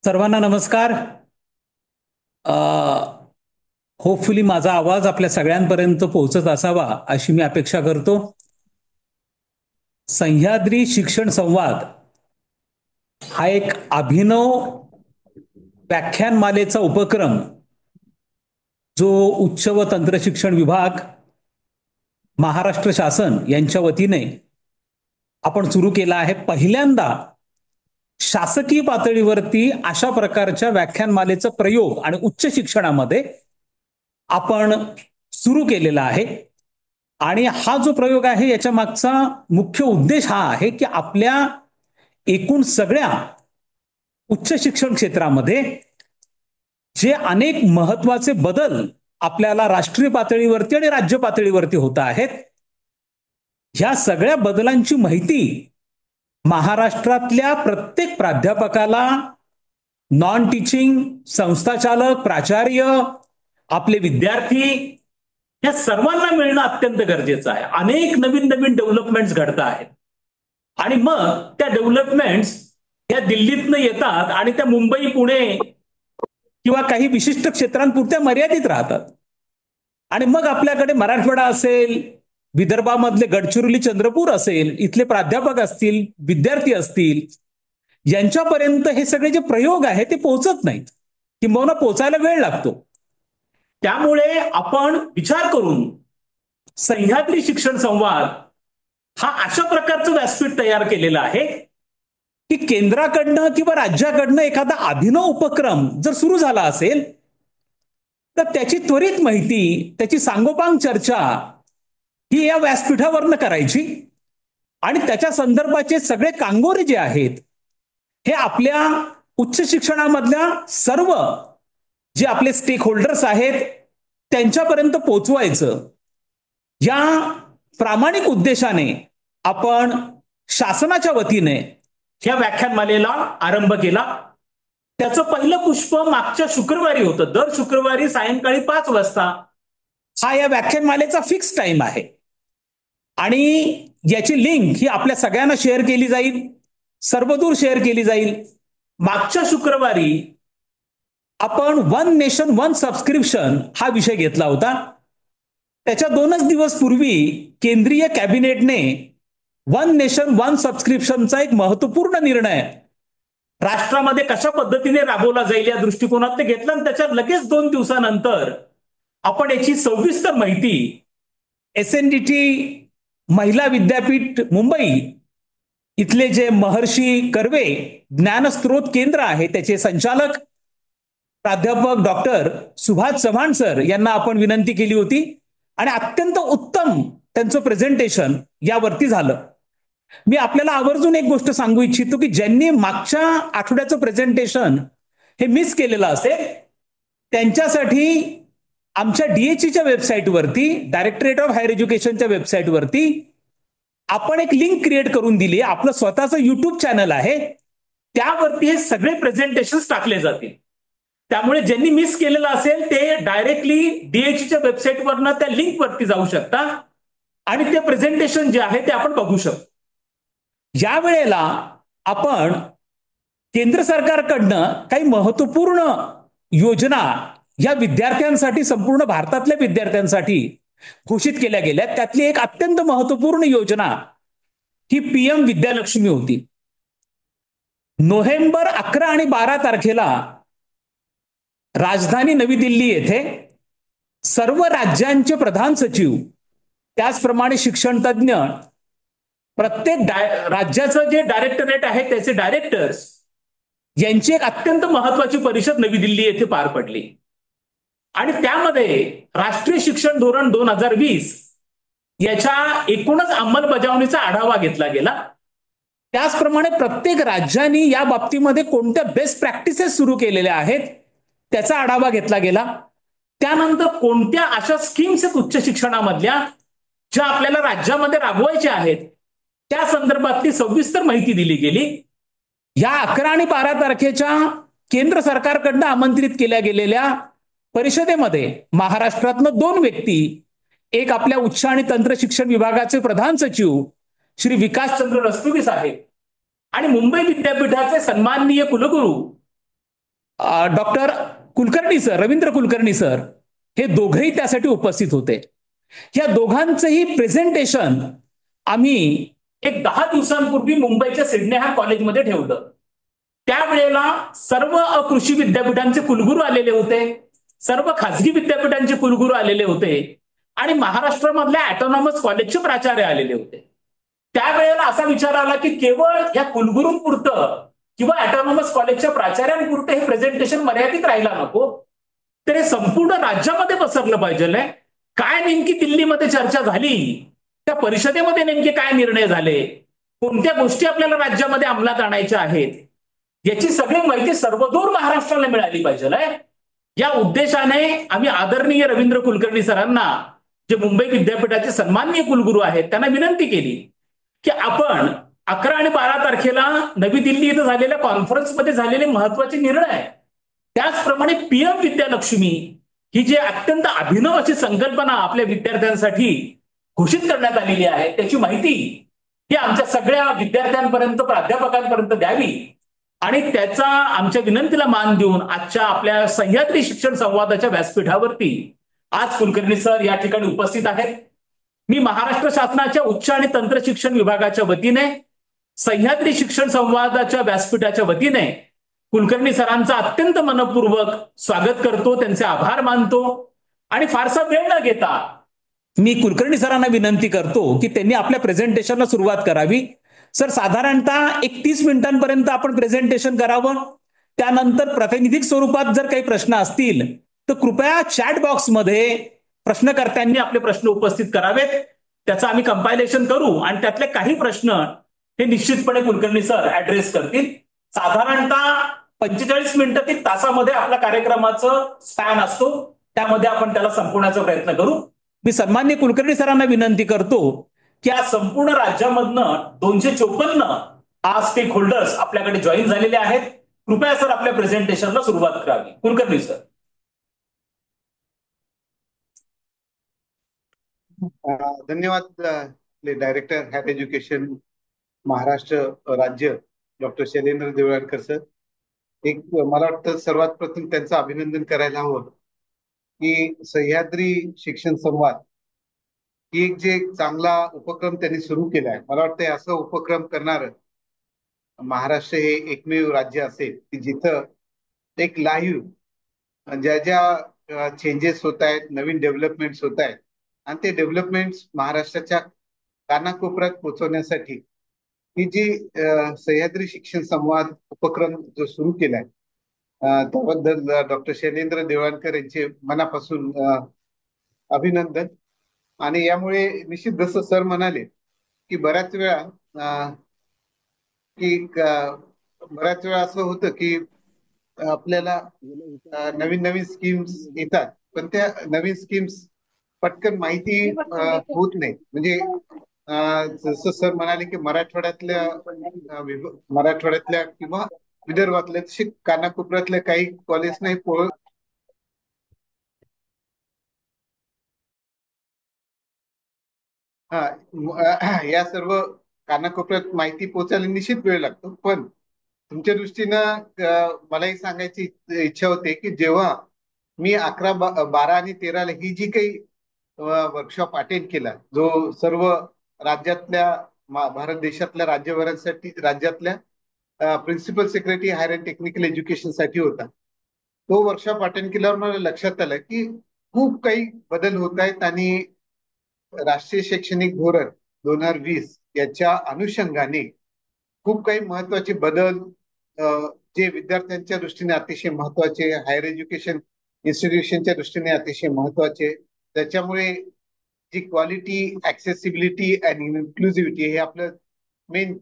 सर्वांना नमस्कार. होपफुली माझा आवाज आपल्या सगळ्यांपर्यंत पोहोचत असावा अशी मी अपेक्षा करतो. सह्याद्री शिक्षण संवाद हा एक अभिनव व्याख्यानमालेचा उपक्रम जो उच्च व तंत्र शिक्षण विभाग, महाराष्ट्र शासन यांच्या वतीने आपण सुरू केला आहे. पहिल्यांदा शासकीय पातळीवरती अशा प्रकारच्या व्याख्यानमालेचा प्रयोग आणि उच्च शिक्षणामध्ये आपण सुरू केलेला आहे. आणि हा जो प्रयोग आहे याच्या मागचा मुख्य उद्देश हा आहे की आपल्या एकूण सगळ्या उच्च शिक्षण क्षेत्रामध्ये जे अनेक महत्वाचे बदल आपल्याला राष्ट्रीय पातळीवरती आणि राज्य पातळीवरती होत आहेत, ह्या सगळ्या बदलांची माहिती महाराष्ट्रातल्या प्रत्येक प्राध्यापकाला, नॉन टीचिंग संस्थाचालक, प्राचार्य, आपले विद्यार्थी या सर्वांना मिळणं अत्यंत गरजेचं आहे. अनेक नवीन नवीन डेव्हलपमेंट्स घडत आहेत आणि मग त्या डेव्हलपमेंट्स या दिल्लीतनं येतात आणि त्या मुंबई, पुणे किंवा काही विशिष्ट क्षेत्रांपुरत्या मर्यादित राहतात. आणि मग आपल्याकडे मराठवाडा असेल, विदर्भामधले गडचिरोली, चंद्रपूर असेल, इथले प्राध्यापक असतील, विद्यार्थी असतील, यांच्यापर्यंत हे सगळे जे प्रयोग आहेत ते पोहोचत नाहीत किंवा पोहोचायला वेळ लागतो. त्यामुळे आपण विचार करून सह्याद्री शिक्षण संवाद हा अशा प्रकारचं व्यासपीठ तयार केलेला आहे की केंद्राकडनं किंवा राज्याकडनं एखादा अभिनव उपक्रम जर सुरू झाला असेल तर त्याची त्वरित माहिती, त्याची सांगोपांग चर्चा ही या व्यासपीठावरनं करायची आणि त्याच्या संदर्भाचे सगळे कांगोरे जे आहेत हे आपल्या उच्च शिक्षणामधल्या सर्व जे आपले स्टेक होल्डर्स आहेत त्यांच्यापर्यंत पोहोचवायचं. या प्रामाणिक उद्देशाने आपण शासनाच्या वतीने या व्याख्यानमालेला आरंभ केला. त्याचं पहिलं पुष्प मागच्या शुक्रवारी होतं. दर शुक्रवारी सायंकाळी 5 वाजता हा या व्याख्यानमालेचा फिक्स टाइम आहे आणि याची लिंक ही आपल्या सगळ्यांना शेअर केली जाईल, सर्वदूर शेअर केली जाईल. मागच्या शुक्रवारी आपण वन नेशन वन सबस्क्रिप्शन हा विषय घेतला होता. त्याच्या 2च दिवस पूर्वी केंद्रीय कॅबिनेटने वन नेशन वन सबस्क्रिप्शनचा एक महत्वपूर्ण निर्णय राष्ट्रामध्ये कशा पद्धतीने राबवला जाईल या दृष्टिकोनात ते घेतला आणि त्याच्या लगेच 2 दिवसानंतर आपण याची सविस्तर माहिती SNDT महिला विद्यापीठ मुंबई इथले जे महर्षी कर्वे ज्ञानस्त्रोत केंद्र आहे त्याचे संचालक प्राध्यापक डॉक्टर सुभाष चव्हाण सर यांना आपण विनंती केली होती आणि अत्यंत उत्तम त्यांचं प्रेझेंटेशन यावरती झालं. मी आपल्याला आवर्जून एक गोष्ट सांगू इच्छितो की ज्यांनी मागच्या आठवड्याचं प्रेझेंटेशन हे मिस केलेलं असेल त्यांच्यासाठी आमच्या DHEच्या वेबसाईटवरती, डायरेक्टरेट ऑफ हायर एज्युकेशनच्या वेबसाईटवरती आपण एक लिंक क्रिएट करून दिली. आपलं स्वतःचं युट्यूब चॅनल आहे, त्यावरती हे सगळे प्रेझेंटेशन्स टाकले जातील. त्यामुळे ज्यांनी मिस केलेलं असेल ते डायरेक्टली DHEच्या वेबसाईटवरनं त्या लिंकवरती जाऊ शकता आणि ते प्रेझेंटेशन जे आहे ते आपण बघू शकतो. या वेळेला आपण केंद्र सरकारकडनं काही महत्वपूर्ण योजना या विद्यार्थ्यांसाठी, संपूर्ण भारतातल्या विद्यार्थ्यांसाठी घोषित केल्या गेल्या. त्यातली एक अत्यंत महत्वपूर्ण योजना ही PM विद्यालक्ष्मी होती. नोव्हेंबर 11 आणि 12 तारखेला राजधानी नवी दिल्ली येथे सर्व राज्यांचे प्रधान सचिव, त्याचप्रमाणे शिक्षण तज्ञ, प्रत्येक राज्याचं जे डायरेक्टरेट आहे त्याचे डायरेक्टर्स यांची एक अत्यंत महत्वाची परिषद नवी दिल्ली येथे पार पडली आणि त्यामध्ये राष्ट्रीय शिक्षण धोरण 2020 याच्या एकूणच अंमलबजावणीचा आढावा घेतला गेला. त्याचप्रमाणे प्रत्येक राज्यांनी या बाबतीमध्ये कोणत्या बेस्ट प्रॅक्टिसेस सुरू केलेल्या आहेत त्याचा आढावा घेतला गेला. त्यानंतर कोणत्या अशा स्कीम्स आहेत उच्च शिक्षणामधल्या ज्या आपल्याला राज्यामध्ये राबवायच्या आहेत त्या संदर्भातली सविस्तर माहिती दिली गेली. या 11 आणि 12 तारखेच्या केंद्र सरकारकडनं आमंत्रित केल्या गेलेल्या परिषदेमध्ये महाराष्ट्रातनं 2 व्यक्ती, एक आपल्या उच्च आणि तंत्र शिक्षण विभागाचे प्रधान सचिव श्री विकासचंद्र रस्तोगी साहेब आणि मुंबई विद्यापीठाचे सन्माननीय कुलगुरू doctor Kulkarni sir, Ravindra Kulkarni sir, हे दोघंही त्यासाठी उपस्थित होते. या दोघांचंही प्रेझेंटेशन आम्ही एक 10 दिवसांपूर्वी मुंबईच्या सिडनेहॅम कॉलेजमध्ये ठेवलं. त्यावेळेला सर्व कृषी विद्यापीठांचे कुलगुरू आलेले होते, सर्व खासगी विद्यापीठांचे कुलगुरू आलेले होते आणि महाराष्ट्रामधल्या ऑटोनॉमस कॉलेजचे प्राचार्य आलेले होते. त्यावेळेला असा विचार आला की केवळ या कुलगुरूंपुरतं किंवा ऑटोनॉमस कॉलेजच्या प्राचार्यांपुरतं हे प्रेझेंटेशन मर्यादित राहिला नको, तर हे संपूर्ण राज्यामध्ये पसरलं पाहिजे. काय नेमकी दिल्लीमध्ये चर्चा झाली, त्या परिषदेमध्ये नेमके काय निर्णय झाले, कोणत्या गोष्टी आपल्याला राज्यामध्ये अंमलात आणायच्या आहेत, याची सगळी माहिती सर्वदूर महाराष्ट्राला मिळाली पाहिजे. या उद्देशाने आम्ही आदरणीय रवींद्र कुलकर्णी सरांना, जे मुंबई विद्यापीठाचे सन्माननीय कुलगुरू आहेत, त्यांना विनंती केली की आपण 11 आणि 12 तारखेला नवी दिल्ली इथं झालेल्या कॉन्फरन्समध्ये झालेले महत्वाचे निर्णय, त्याचप्रमाणे पीएम विद्यालक्ष्मी ही जी अत्यंत अभिनव अशी संकल्पना आपल्या विद्यार्थ्यांसाठी घोषित करण्यात आलेली आहे, त्याची माहिती ही आमच्या सगळ्या विद्यार्थ्यांपर्यंत, प्राध्यापकांपर्यंत द्यावी आणि त्याचा आमच्या विनंतीला मान देऊन आजच्या आपल्या सह्याद्री शिक्षण संवादाच्या व्यासपीठावरती आज कुलकर्णी सर या ठिकाणी उपस्थित आहेत. मी महाराष्ट्र शासनाच्या उच्च आणि तंत्र शिक्षण विभागाच्या वतीने, सह्याद्री शिक्षण संवादाच्या व्यासपीठाच्या वतीने कुलकर्णी सरांचा अत्यंत मनपूर्वक स्वागत करतो, त्यांचे आभार मानतो आणि फारसा वेळ न घेता मी कुलकर्णी सरांना विनंती करतो की त्यांनी आपल्या प्रेझेंटेशनला सुरुवात करावी. सर, साधारणतः 30 मिनिटांपर्यंत आपण प्रेझेंटेशन करावं. त्यानंतर प्रातिनिधिक स्वरूपात जर काही प्रश्न असतील तर कृपया चॅट बॉक्समध्ये प्रश्नकर्त्यांनी आपले प्रश्न उपस्थित करावेत. त्याचं आम्ही कंपायलेशन करू आणि त्यातले काही प्रश्न हे निश्चितपणे कुलकर्णी सर ऍड्रेस करतील. साधारणतः 45 मिनिटं ते तासामध्ये आपल्या कार्यक्रमाचं स्पॅन असतो, त्यामध्ये आपण त्याला संपवण्याचा प्रयत्न करू. मी सन्माननीय कुलकर्णी सरांना विनंती करतो की आज संपूर्ण राज्यामधनं 254 स्टेक होल्डर्स आपल्याकडे जॉईन झालेले आहेत. कृपया सर आपल्या प्रेझेंटेशनला सुरुवात करावी. कुलकर्णी सर. धन्यवाद डायरेक्टर हायर एज्युकेशन महाराष्ट्र राज्य डॉक्टर शैलेंद्र देवळाणकर सर. एक मला वाटतं सर्वात प्रथम त्यांचं अभिनंदन करायला हवं की सह्याद्री शिक्षण संवाद ही एक जे चांगला उपक्रम त्यांनी सुरू केला आहे. मला वाटतं असं उपक्रम करणार महाराष्ट्र हे एकमेव राज्य असेल की जिथं एक लाईव्ह ज्या ज्या चेंजेस होत आहेत, नवीन डेव्हलपमेंट्स होत आहेत आणि ते डेव्हलपमेंट्स महाराष्ट्राच्या कानाकोपऱ्यात पोहोचवण्यासाठी ही जी सह्याद्री शिक्षण संवाद उपक्रम जो सुरू केलाय त्याबद्दल डॉक्टर शैलेंद्र देवळाणकर यांचे मनापासून अभिनंदन. आणि यामुळे निश्चित जसं सर म्हणाले की बऱ्याच वेळा असं होतं की आपल्याला नवीन नवीन स्कीम्स येतात, पण त्या नवीन स्कीम्स पटकन माहिती होत नाही. म्हणजे जसं सर म्हणाले की मराठवाड्यातल्या किंवा विदर्भातल्या तसे कानाकोपऱ्यातल्या काही कॉलेज नाही या सर्व कानाकोपऱ्यात माहिती पोहोचायला निश्चित वेळ लागतो. पण तुमच्या दृष्टीनं मलाही सांगायची इच्छा होते की जेव्हा मी 11, 12 आणि 13 ही जी काही वर्कशॉप अटेंड केला, जो सर्व राज्यातल्या भारत देशातल्या राज्यातल्या principal secretary higher and technical education साठी होता, तो वर्कशॉप अटेंड केल्यावर मला लक्षात आलं की खूप काही बदल होत आहेत आणि राष्ट्रीय शैक्षणिक धोरण 2020 याच्या अनुषंगाने खूप काही महत्वाचे बदल जे विद्यार्थ्यांच्या दृष्टीने अतिशय महत्वाचे, हायर एज्युकेशन इन्स्टिट्यूशनच्या दृष्टीने अतिशय महत्वाचे, त्याच्यामुळे जी क्वालिटी, ऍक्सेसिबिलिटी आणि इन्क्लुझिव्हिटी हे आपलं मेन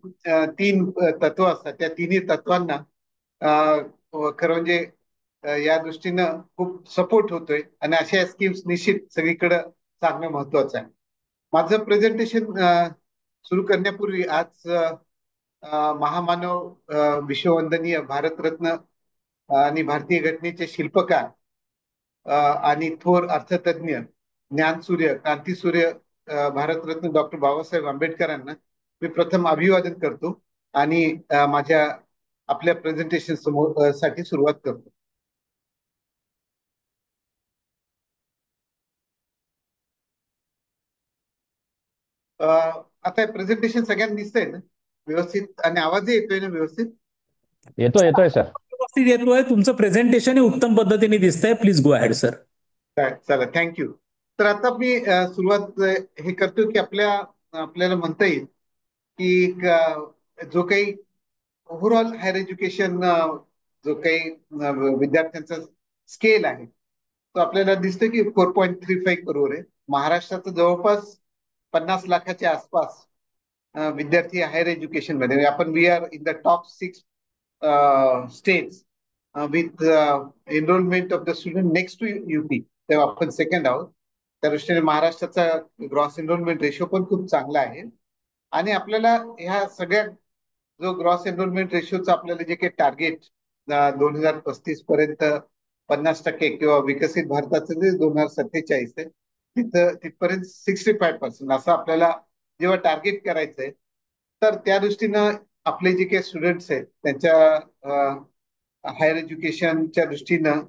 3 तत्व असतात. त्या तिन्ही तत्वांना खरं म्हणजे या दृष्टीनं खूप सपोर्ट होतोय आणि अशा स्कीम्स निश्चित सगळीकडे सांगणं महत्वाचं आहे. माझं प्रेझेंटेशन सुरू करण्यापूर्वी आज महामानव विश्ववंदनीय भारतरत्न आणि भारतीय घटनेचे शिल्पकार आणि थोर अर्थतज्ञ, ज्ञानसूर्य, क्रांतीसूर्य भारतरत्न डॉक्टर बाबासाहेब आंबेडकरांना मी प्रथम अभिवादन करतो आणि आपल्या प्रेझेंटेशन साठी सुरुवात करतो. आता प्रेझेंटेशन सगळ्यांना दिसतंय ना व्यवस्थित, आणि आवाजही येतोय ना व्यवस्थित? येतोय येतोय सर. व्यवस्थित येतोय, तुमचं प्रेझेंटेशन उत्तम पद्धतीने दिसतंय. Please go ahead sir. चला, थँक्यू. तर आता मी सुरुवात हे करतो की आपल्याला म्हणता येईल की जो काही ओव्हरऑल हायर एज्युकेशन जो काही विद्यार्थ्यांचा स्केल आहे तो आपल्याला दिसतं की 4.35 करोड आहे. महाराष्ट्राचं जवळपास 50 लाखाच्या आसपास विद्यार्थी हायर एज्युकेशन मध्ये. आपण we are in the top 6 states with enrolment of the student next to UP. तेव्हा आपण सेकंड आहोत. त्या दृष्टीने महाराष्ट्राचा ग्रॉस एनरोलमेंट रेशो पण खूप चांगला आहे. आणि आपल्याला ह्या सगळ्या जो ग्रॉस एनरोलमेंट रेशोचा आपल्याला जे काही टार्गेट 2035 पर्यंत 50% किंवा विकसित भारताचं जे 2047 आहे तिथपर्यंत 65% असं आपल्याला जेव्हा टार्गेट करायचंय, तर त्या दृष्टीनं आपले जे काही स्टुडंट्स आहेत त्यांच्या हायर एज्युकेशनच्या दृष्टीनं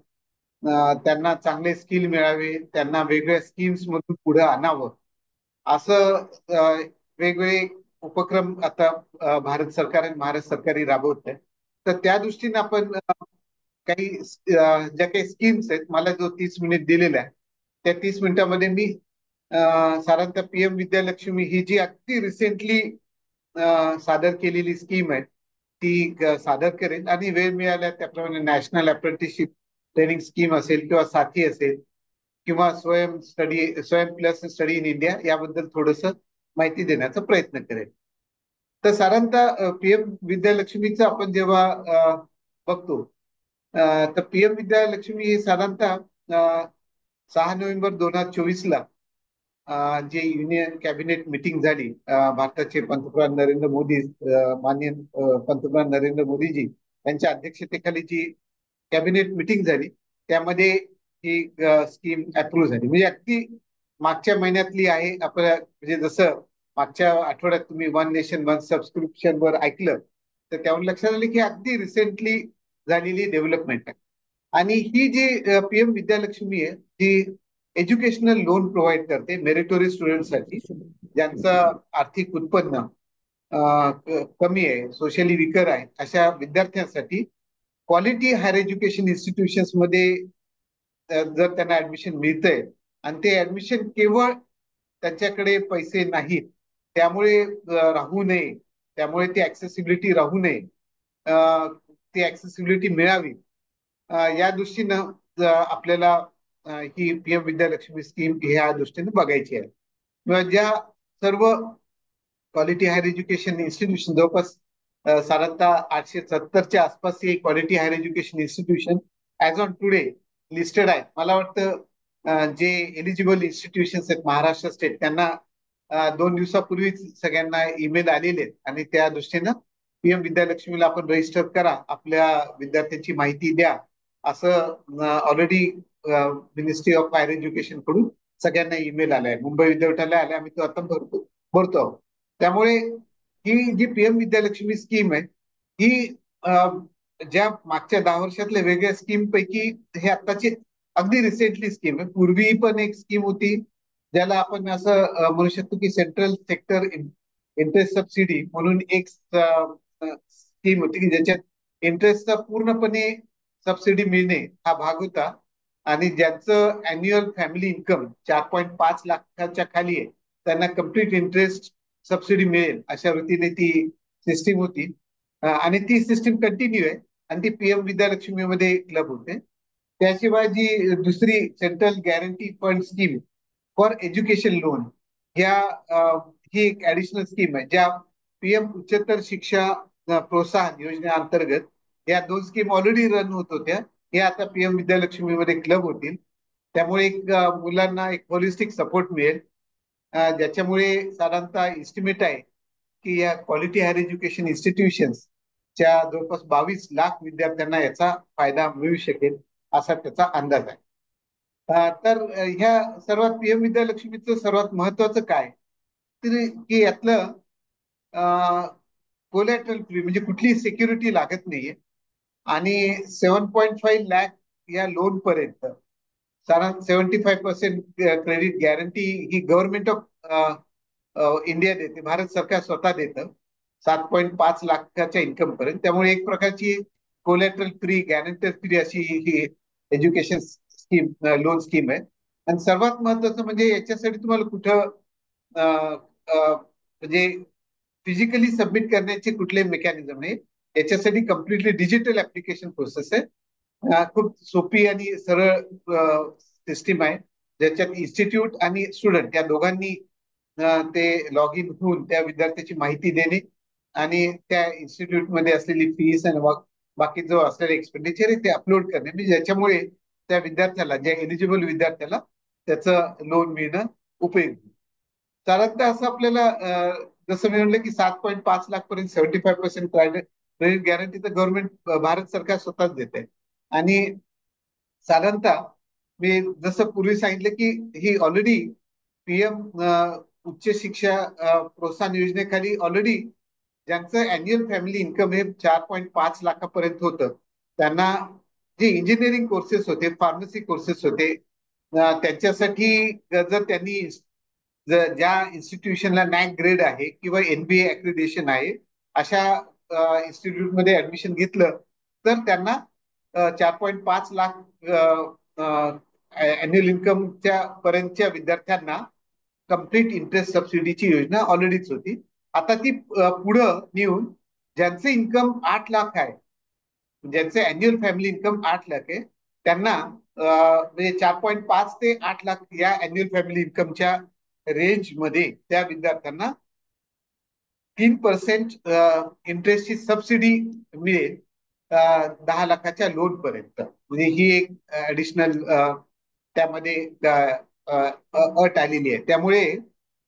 त्यांना चांगले स्किल मिळावे, त्यांना वेगवेगळ्या स्कीम्स मधून पुढे आणावं, असं वेगवेगळे उपक्रम आता भारत सरकार आणि महाराष्ट्र सरकारही राबवत आहे. तर त्या दृष्टीने आपण काही ज्या काही स्कीम्स आहेत, मला जो 30 मिनिट दिलेला आहे त्या 30 मिनिटामध्ये मी साधारणतः पीएम विद्यालक्ष्मी ही जी अगदी रिसेंटली सादर केलेली स्कीम आहे ती सादर करेन, आणि वेळ मिळाल्या त्याप्रमाणे नॅशनल अप्रेंटिसशिप ट्रेनिंग स्कीम असेल किंवा साथी असेल किंवा स्वयं प्लस स्टडी इन इंडिया याबद्दल थोडस माहिती देण्याचा प्रयत्न करेल. तर साधारणतः पीएम विद्यालक्ष्मीचं आपण जेव्हा बघतो तर पीएम विद्यालक्ष्मी ही साधारणतः 6 नोव्हेंबर 2024ला जे युनियन कॅबिनेट मिटिंग झाली, भारताचे पंतप्रधान नरेंद्र मोदी, माननीय पंतप्रधान नरेंद्र मोदीजी यांच्या अध्यक्षतेखाली जी कॅबिनेट मिटिंग झाली त्यामध्ये ही स्कीम अप्रूव्ह झाली. म्हणजे अगदी मागच्या महिन्यातली आहे. आपल्या म्हणजे जसं मागच्या आठवड्यात तुम्ही वन नेशन वन सबस्क्रिप्शन वर ऐकलं, तर त्यावर लक्षात आलं की अगदी रिसेंटली झालेली डेव्हलपमेंट आहे. आणि ही जी पीएम विद्यालक्ष्मी आहे ती एज्युकेशनल लोन प्रोव्हाइड करते मेरिटोरियस स्टुडंटसाठी, ज्यांचं आर्थिक उत्पन्न कमी आहे, सोशली विकर आहे, अशा विद्यार्थ्यांसाठी क्वालिटी हायर एज्युकेशन इन्स्टिट्यूशन्स मध्ये जर त्यांना ऍडमिशन मिळतंय, आणि ते ऍडमिशन केवळ त्यांच्याकडे पैसे नाहीत त्यामुळे राहू नये, त्यामुळे ती ऍक्सेसिबिलिटी राहू नये, ती ऍक्सेसिबिलिटी मिळावी, या दृष्टीनं आपल्याला ही पीएम विद्यालक्ष्मी स्कीम ह्या दृष्टीने बघायची आहे. किंवा ज्या सर्व क्वालिटी हायर एज्युकेशन इन्स्टिट्यूशन जवळपास साधारणतः 870च्या आसपास ही quality higher education institution as on today listed आहेत. मला वाटतं जे एलिजिबल इन्स्टिट्यूशन्स आहेत महाराष्ट्र स्टेट त्यांना 2 दिवसापूर्वीच सगळ्यांना ईमेल आलेले आहेत, आणि त्या दृष्टीनं पीएम विद्यालक्ष्मीला आपण रजिस्टर करा, आपल्या विद्यार्थ्यांची माहिती द्या, असं already ministry of higher education कडून सगळ्यांना ईमेल आलाय. मुंबई विद्यापीठाला आलाय, आम्ही तो आता भरतो आहोत. त्यामुळे ही जी पीएम विद्यालक्ष्मी स्कीम आहे ही ज्या मागच्या 10 वर्षातल्या वेगळ्या स्कीम पैकी हे आत्ताची अगदी रिसेंटली स्कीम आहे. पूर्वी पण एक स्कीम होती ज्याला आपण असं म्हणू शकतो की सेंट्रल सेक्टर इंटरेस्ट सबसिडी म्हणून एक स्कीम होती की ज्याच्यात इंटरेस्टचा पूर्णपणे सबसिडी मिळणे हा भाग होता, आणि ज्यांचं अॅन्युअल फॅमिली इन्कम 4.5 लाखाच्या खाली आहे त्यांना कम्प्लीट इंटरेस्ट सबसिडी मिळेल अशा रीतीने ती सिस्टीम होती. आणि ती सिस्टीम कंटिन्यू आहे, आणि ती पीएम विद्यालक्ष्मी मध्ये क्लब होते. त्याशिवाय जी दुसरी central guarantee fund scheme for education loan, ह्या ही एक ऍडिशनल स्कीम आहे ज्या पीएम उच्चतर शिक्षा प्रोत्साहन योजनेअंतर्गत या 2 स्कीम ऑलरेडी रन होत होत्या. हे आता पीएम विद्यालक्ष्मी मध्ये क्लब होतील. त्यामुळे एक मुलांना एक होलिस्टिक सपोर्ट मिळेल, ज्याच्यामुळे साधारणतः इस्टिमेट आहे की या क्वालिटी हायर एज्युकेशन इन्स्टिट्यूशन्स च्या जवळपास 22 लाख विद्यार्थ्यांना याचा फायदा मिळू शकेल असा त्याचा अंदाज आहे. तर ह्या सर्वात पीएम विद्यालक्ष्मीचं सर्वात महत्वाचं काय तर की यातलं कोलॅटरल फ्री म्हणजे कुठलीही सिक्युरिटी लागत नाहीये, आणि 7.5 लाख या लोन पर्यंत साधारण 75% credit guarantee he government of India देते, भारत सरकार स्वतः देतं 7.5 लाखाच्या इन्कम पर्यंत. त्यामुळे एक प्रकारची कोलॅटरल फ्री, गॅरंटर फ्री अशी ही एज्युकेशन स्कीम, लोन स्कीम आहे. आणि सर्वात महत्वाचं म्हणजे याच्यासाठी तुम्हाला कुठं म्हणजे फिजिकली सबमिट करण्याचे कुठले मेकॅनिझम नाही. याच्यासाठी कम्प्लिटली डिजिटल ऍप्लिकेशन प्रोसेस आहे. खूप सोपी आणि सरळ सिस्टीम आहे, ज्याच्यात इन्स्टिट्यूट आणि स्टुडंट या दोघांनी ते लॉग इन होऊन त्या विद्यार्थ्याची माहिती देणे आणि त्या इन्स्टिट्यूट मध्ये असलेली फीस आणि बाकी जो असलेला एक्सपेंडिचर आहे ते अपलोड करणे, म्हणजे ज्याच्यामुळे त्या विद्यार्थ्याला, ज्या एलिजिबल विद्यार्थ्याला त्याचं लोन मिळणं उपयोगी. साधारणतः असं आपल्याला जसं मी म्हणलं की 7.5 लाख पर्यंत 75% क्रेडिट गॅरंटी तर गव्हर्नमेंट, भारत सरकार स्वतःच देत आहे. आणि साधारणतः मी जसं पूर्वी सांगितलं की ही ऑलरेडी पीएम उच्च शिक्षा प्रोत्साहन योजनेखाली ऑलरेडी ज्यांचं अॅन्युअल फॅमिली इन्कम हे 4.5 लाखापर्यंत होतं, त्यांना जे इंजिनिअरिंग कोर्सेस होते, फार्मसी कोर्सेस होते, त्यांच्यासाठी जर त्यांनी ज्या इन्स्टिट्यूशनला नॅक ग्रेड आहे किंवा एनबीए अक्रिडेशन आहे अशा इन्स्टिट्यूटमध्ये ऍडमिशन घेतलं तर त्यांना 4.5 लाख अॅन्युअल इन्कमच्या पर्यंतच्या विद्यार्थ्यांना कम्प्लीट इंटरेस्ट सबसिडीची योजना ऑलरेडीच होती. आता ती पुढं नेऊन ज्यांचं इन्कम 8 लाख आहे, ज्यांचे अॅन्युअल फॅमिली इन्कम 8 लाख आहे, त्यांना म्हणजे 4.5 ते 8 लाख या अॅन्युअल फॅमिली इन्कमच्या रेंज मध्ये त्या विद्यार्थ्यांना 3% इंटरेस्टची सबसिडी मिळेल 10 लाखाच्या लोन पर्यंत. म्हणजे ही एक ऍडिशनल त्यामध्ये अट आलेली आहे. त्यामुळे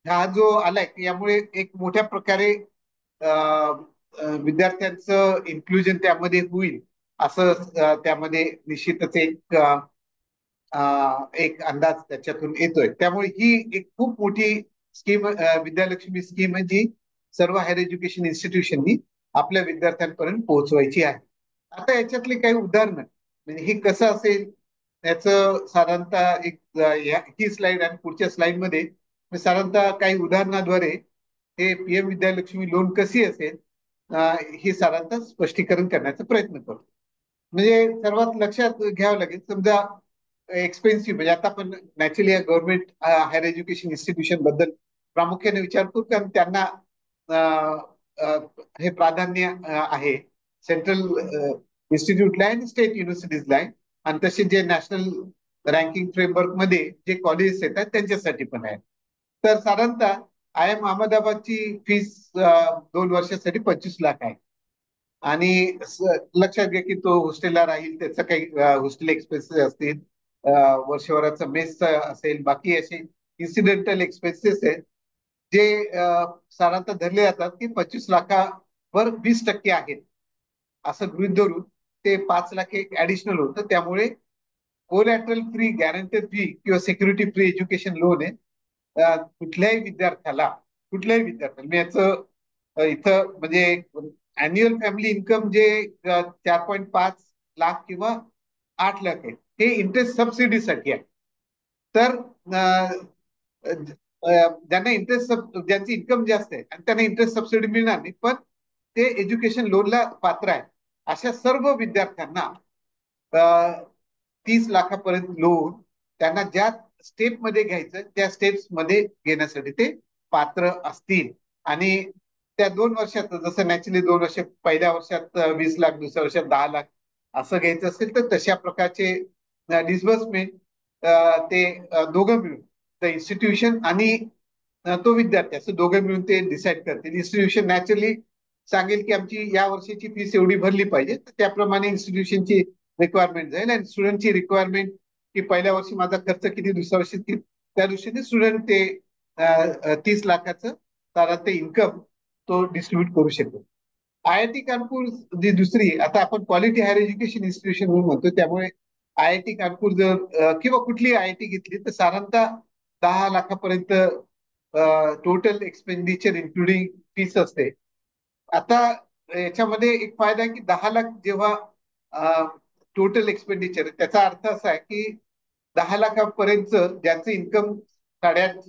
हा जो आलाय यामुळे एक मोठ्या प्रकारे विद्यार्थ्यांचं इन्क्लुजन त्यामध्ये होईल असं त्यामध्ये निश्चितच एक अंदाज त्याच्यातून येतोय. त्यामुळे ही एक खूप मोठी स्कीम, विद्यालक्ष्मी स्कीम आहे, जी सर्व हायर एज्युकेशन इन्स्टिट्यूशननी आपल्या विद्यार्थ्यांपर्यंत पोहोचवायची आहे. आता याच्यातले काही उदाहरणं म्हणजे हे कसं असेल याचं साधारणतः ही स्लाइड आणि पुढच्या स्लाइड मध्ये साधारणतः काही उदाहरणाद्वारे हे पीएम विद्यालक्ष्मी लोन कशी असेल हे साधारणतः स्पष्टीकरण करण्याचा प्रयत्न करतो. म्हणजे सर्वात लक्षात घ्यावं लागेल, समजा एक्सपेन्सिव्ह म्हणजे आता आपण naturally government higher education institution बद्दल प्रामुख्याने विचार करू, कारण त्यांना हे प्राधान्य आहे सेंट्रल इन्स्टिट्यूटला आणि स्टेट युनिव्हर्सिटीजला आहे. आणि तसे जे नॅशनल रँकिंग फ्रेमवर्क मध्ये जे कॉलेजेस येतात त्यांच्यासाठी पण आहे. तर साधारणतः आय एम अहमदाबादची फीस 2 वर्षासाठी 25 लाख आहे. आणि लक्षात घ्या की तो हॉस्टेलला राहील, त्याचं काही हॉस्टेल एक्सपेन्सेस असतील, वर्षभराचा मेस असेल, बाकी असे इन्सिडेंटल एक्सपेन्सेस आहेत जे साधारणतः धरले जातात की 25 लाखावर 20% आहेत असं गृहीत धरून ते 5 लाख एक ऍडिशनल होतं. त्यामुळे कोलॅटरल फ्री, गॅरंटेड फ्री किंवा सिक्युरिटी फ्री एज्युकेशन लोन आहे. कुठल्याही विद्यार्थ्याला मी याचं इथं म्हणजे अॅन्युअल फॅमिली इन्कम जे 4.5 लाख किंवा 8 लाख आहे हे इंटरेस्ट सबसिडीसाठी आहे. तर ज्यांना ज्यांची इन्कम जास्त आहे आणि त्यांना इंटरेस्ट सबसिडी मिळणार नाही, पण ते एज्युकेशन लोनला पात्र आहे अशा सर्व विद्यार्थ्यांना 30 लाखापर्यंत लोन त्यांना ज्या स्टेप मध्ये घ्यायचं त्या स्टेप्स मध्ये घेण्यासाठी ते पात्र असतील. आणि त्या 2 वर्षात जसं नॅचरली 2 वर्ष, पहिल्या वर्षात 20 लाख, दुसऱ्या वर्षात 10 लाख असं घ्यायचं असेल तर तशा प्रकारचे डिस्बर्समेंट ते दोघं मिळून, द इन्स्टिट्यूशन आणि तो विद्यार्थी असं दोघं मिळून ते डिसाईड करतील. इन्स्टिट्यूशन नॅचरली सांगेल की आमची या वर्षीची फीस एवढी भरली पाहिजे, तर त्याप्रमाणे इन्स्टिट्यूशनची रिक्वायरमेंट जाईल आणि स्टुडंटची रिक्वायरमेंट की पहिल्या वर्षी माझा खर्च किती, दुसऱ्या वर्षी किती, त्या दृष्टीने स्टुडंट ते 30 लाखाचं साधारण इन्कम तो डिस्ट्रीब्यूट करू शकतो. आयआयटी कानपूर जी दुसरी, आता आपण क्वालिटी हायर एज्युकेशन इन्स्टिट्यूशन म्हणून म्हणतो, त्यामुळे आयआयटी कानपूर जर किंवा कुठली आयआयटी घेतली तर साधारणतः 10 लाखापर्यंत टोटल एक्सपेंडिचर इन्क्लुडिंग फीस असते. आता याच्यामध्ये एक फायदा आहे की 10 लाख जेव्हा टोटल एक्सपेंडिचर, त्याचा अर्थ असा आहे की 10 लाखापर्यंत ज्यांचं इन्कम 8.5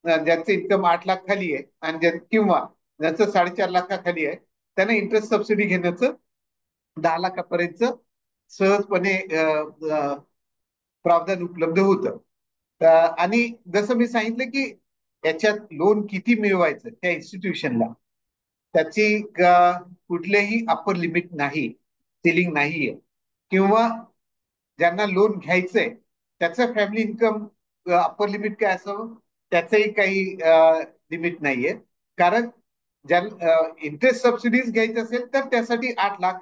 ज्यांचं इन्कम 8 लाख खाली आहे आणि किंवा ज्यांचं 4.5 लाखाखाली आहे, त्यांना इंटरेस्ट सबसिडी घेण्याचं 10 लाखापर्यंत सहजपणे प्रावधान उपलब्ध होतं. आणि जसं मी सांगितलं की याच्यात लोन किती मिळवायचं त्या इन्स्टिट्यूशनला, त्याची कुठलेही अप्पर लिमिट नाही, सिलिंग नाहीये. किंवा ज्यांना लोन घ्यायचंय त्याचं फॅमिली इन्कम अप्पर लिमिट काय असावं त्याचंही काही लिमिट नाहीये. कारण ज्या इंटरेस्ट सबसिडीज घ्यायची असेल तर त्यासाठी 8 लाख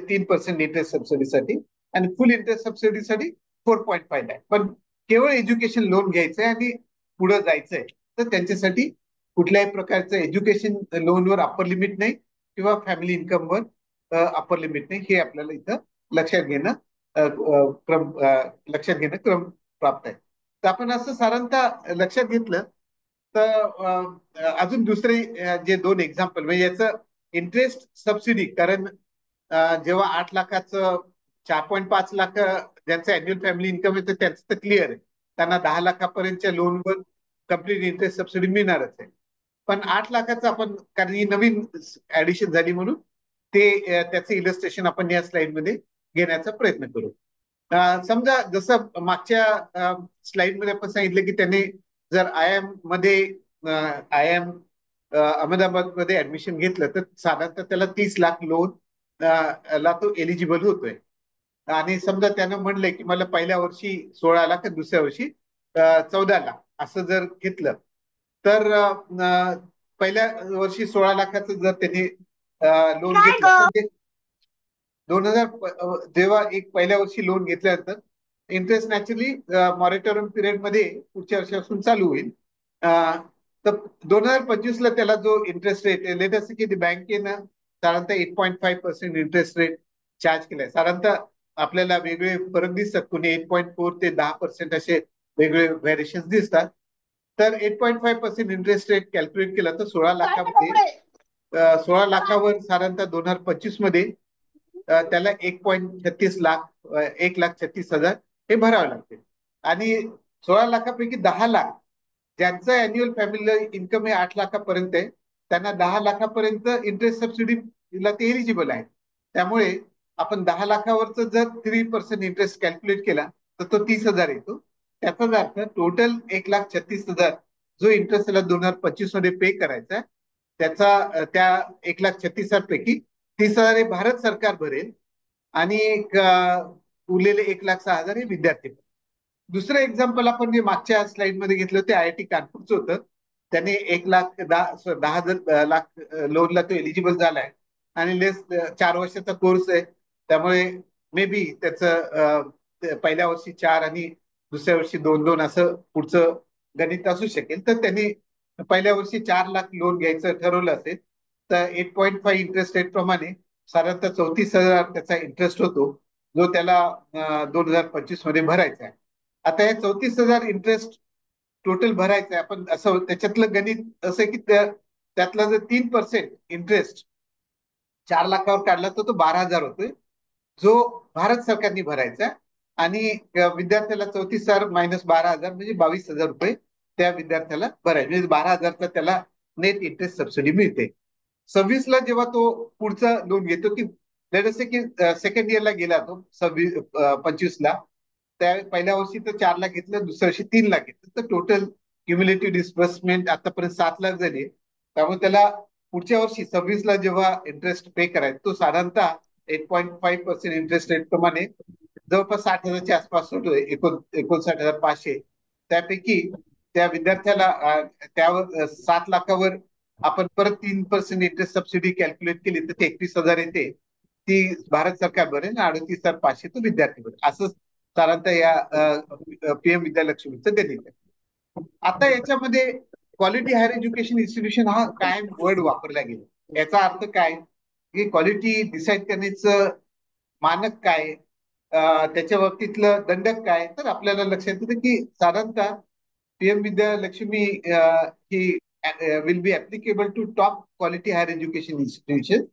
3% इंटरेस्ट सबसिडीसाठी आणि फुल इंटरेस्ट सबसिडीसाठी 4.5 लाख. पण केवळ एज्युकेशन लोन घ्यायचंय आणि पुढे जायचंय तर त्यांच्यासाठी कुठल्याही प्रकारचं एज्युकेशन लोनवर अप्पर लिमिट नाही किंवा फॅमिली इन्कमवर अप्पर लिमिट नाही, हे आपल्याला इथं लक्षात घेणं क्रम प्राप्त आहे. तर आपण असं साधारणतः लक्षात घेतलं तर अजून दुसरे जे 2 एक्झाम्पल म्हणजे याचं इंटरेस्ट सबसिडी. कारण जेव्हा 8 लाखाचं 4.5 लाख ज्यांचं अॅन्युअल फॅमिली इन्कम आहे त्यांचं तर क्लिअर आहे, त्यांना 10 लाखापर्यंतच्या लोनवर कम्प्लीट इंटरेस्ट सबसिडी मिळणारच आहे. पण 8 लाखाचं आपण, कारण ही नवीन ऍडिशन झाली म्हणून ते त्याचं इलस्ट्रेशन आपण या स्लाइडमध्ये घेण्याचा प्रयत्न करू. समजा जसं मागच्या स्लाइडमध्ये आपण सांगितलं की त्याने जर आय एम अहमदाबाद मध्ये ऍडमिशन घेतलं तर साधारणतः त्याला 30 लाख लोन ला तो एलिजिबल होतोय. आणि समजा त्यानं म्हणलंय की मला पहिल्या वर्षी 16 लाख दुसऱ्या वर्षी 14 लाख असं जर घेतलं तर पहिल्या वर्षी 16 लाखाचं जर त्यांनी लोन घेतलं तर ते 2000 जेव्हा एक पहिल्या वर्षी लोन घेतल्यानंतर इंटरेस्ट नॅचरली मॉनिटरिंग पिरियड मध्ये पुढच्या वर्षापासून चालू होईल. तर 2025ला त्याला जो इंटरेस्ट रेट लेट असं की बँकेनं साधारणतः 8.5% इंटरेस्ट रेट चार्ज केलाय. साधारणतः आपल्याला वेगळे फरक दिसतात, कोणी 8.4 ते 10% असे वेगळे व्हेरिएशन दिसतात. तर 8.5% इंटरेस्ट रेट कॅल्क्युलेट केला तर 16 लाखावर साधारणतः 2025 मध्ये त्याला 1.36 लाख 1,36,000 हे भरावे लागते. आणि 16 लाखापैकी 10 लाख ज्यांचं अॅन्युअल फॅमिली इन्कम हे 8 लाखापर्यंत आहे त्यांना 10 लाखापर्यंत इंटरेस्ट सबसिडीला ते एलिजिबल आहे. त्यामुळे आपण 10 लाखावरच जर 3% इंटरेस्ट कॅल्क्युलेट केला तर तो 30,000 येतो. त्याचाच अर्थ टोटल 1,36,000 जो इंटरेस्ट त्याला 2025 मध्ये पे करायचा त्याचा त्या 1,36,000 पैकी 30,000 हे भारत सरकार भरेल आणि उरलेले 1,06,000 हे विद्यार्थी. दुसरं एक्झाम्पल आपण जे मागच्या स्लाइड मध्ये घेतलं ते IIT कानपूरचं होतं. त्याने 1,10,000 लोनला तो एलिजिबल झालाय आणि 4 वर्षाचा कोर्स आहे. त्यामुळे मे बी त्याचं पहिल्या वर्षी 4 आणि दुसऱ्या वर्षी 2-2 असं पुढचं गणित असू शकेल. तर त्यांनी पहिल्या वर्षी 4 लाख लोन घ्यायचं ठरवलं असेल तर 8.5 इंटरेस्ट रेट प्रमाणे साधारणतः 34,000 त्याचा इंटरेस्ट होतो जो त्याला 2025 मध्ये भरायचा आहे. आता हे 34,000 इंटरेस्ट टोटल भरायचं आहे. आपण असं त्याच्यातलं गणित असं की त्यातला जर 3% इंटरेस्ट 4 लाखावर काढला तर तो 12,000 होतोय जो भारत सरकारने भरायचा. आणि विद्यार्थ्याला 34,000 मायनस 12,000 म्हणजे 22,000 रुपये त्या विद्यार्थ्याला भरायचे, म्हणजे 12,000चा त्याला नेट इंटरेस्ट सबसिडी मिळते. 26ला जेव्हा तो पुढचं लोन घेतो की की सेकंड इयरला गेला तो 25ला, त्या पहिल्या वर्षी तर 4 लाख घेतलं, दुसऱ्या वर्षी 3 लाख घेतलं, तर टोटल क्युम्युलेटिव्ह डिस्बर्समेंट आतापर्यंत 7 लाख झाली. त्यामुळे त्याला पुढच्या वर्षी 26ला जेव्हा इंटरेस्ट पे करायचा तो साधारणतः 8.5% इंटरेस्ट रेट प्रमाणे जवळपास 60,000च्या आसपास होतोय, 59,500. त्यापैकी त्या विद्यार्थ्याला त्यावर 7 लाखावर आपण परत 3% इंटरेस्ट सबसिडी कॅल्क्युलेट केली तर ते 31,000 येते. ती भारत सरकार भरेल आणि 38,500 तो विद्यार्थी भरेल. असं साधारणतः या PM विद्यालक्ष्मीचं गणित आहे. आता याच्यामध्ये क्वालिटी हायर एज्युकेशन इन्स्टिट्यूशन हा कायम वर्ड वापरला गेला. याचा अर्थ काय की क्वालिटी डिसाईड करण्याचं मानक काय, त्याच्या बाबतीतलं दंडक काय. तर आपल्याला लक्षात येतं की साधारणतः PM विद्यालक्ष्मी ही will be applicable to top quality higher education institution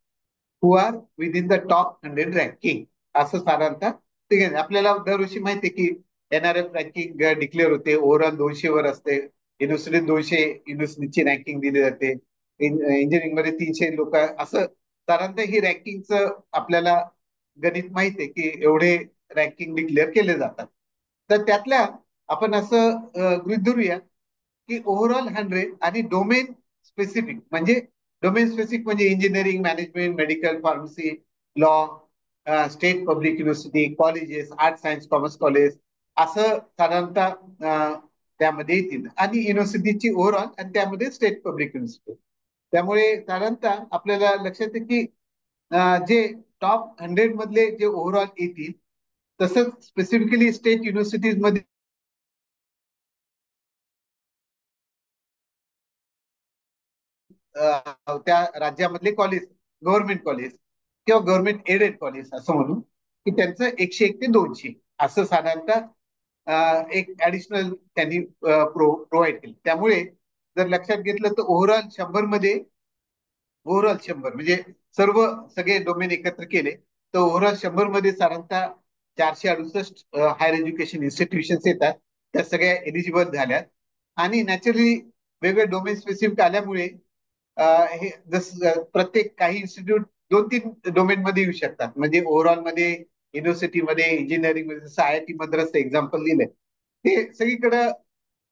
who are within the top 100 ranking असं साधारणतः ठीक आहे. आपल्याला दरवर्षी माहिती आहे की NRF रँकिंग डिक्लेअर होते, ओव्हरऑल 200 वर असते, युनिव्हर्सिटी 200 युनिव्हर्सिटीची रँकिंग दिली जाते. इंजिनिअरिंग मध्ये 300 लोक, असं साधारणतः ही रँकिंगचं आपल्याला गणित माहित आहे की एवढे रँकिंग डिक्लेअर केले जातात. तर त्यातल्या आपण असं गृहीत धरूया की ओव्हरऑल 100 आणि डोमेन स्पेसिफिक म्हणजे engineering, management, medical, pharmacy, law, state public university, colleges, art, science, commerce college, असं साधारणतः त्यामध्ये येतील. आणि युनिव्हर्सिटीची ओव्हरऑल आणि त्यामध्ये स्टेट पब्लिक युनिव्हर्सिटी. त्यामुळे साधारणतः आपल्याला लक्षात येते की जे टॉप 100 मधले जे ओव्हरऑल येतील, तसंच स्पेसिफिकली स्टेट युनिव्हर्सिटीज मध्ये त्या राज्यामधले कॉलेज, गव्हर्नमेंट कॉलेज किंवा गव्हर्नमेंट एडेड कॉलेज असं म्हणू, की त्यांचं 101 ते 200 असं साधारणतः एक ऍडिशनल त्यांनी प्रोव्हाइड केलं. त्यामुळे जर लक्षात घेतलं तर ओव्हरऑल 100 म्हणजे सगळे डोमेन एकत्र केले तर ओव्हरऑल 100 मध्ये साधारणतः 468 हायर एज्युकेशन इन्स्टिट्यूशन्स येतात. त्या सगळ्या एलिजिबल झाल्यात. आणि नॅचरली वेगळे डोमेन स्पेसिफिक आल्यामुळे हे प्रत्येक काही इन्स्टिट्यूट 2-3 डोमेन मध्ये येऊ शकतात. म्हणजे ओव्हरऑल मध्ये युनिव्हर्सिटीमध्ये, इंजिनिअरिंग मध्ये, जसं IIT मद्रासचं एक्झाम्पल दिलंय, ते सगळीकडे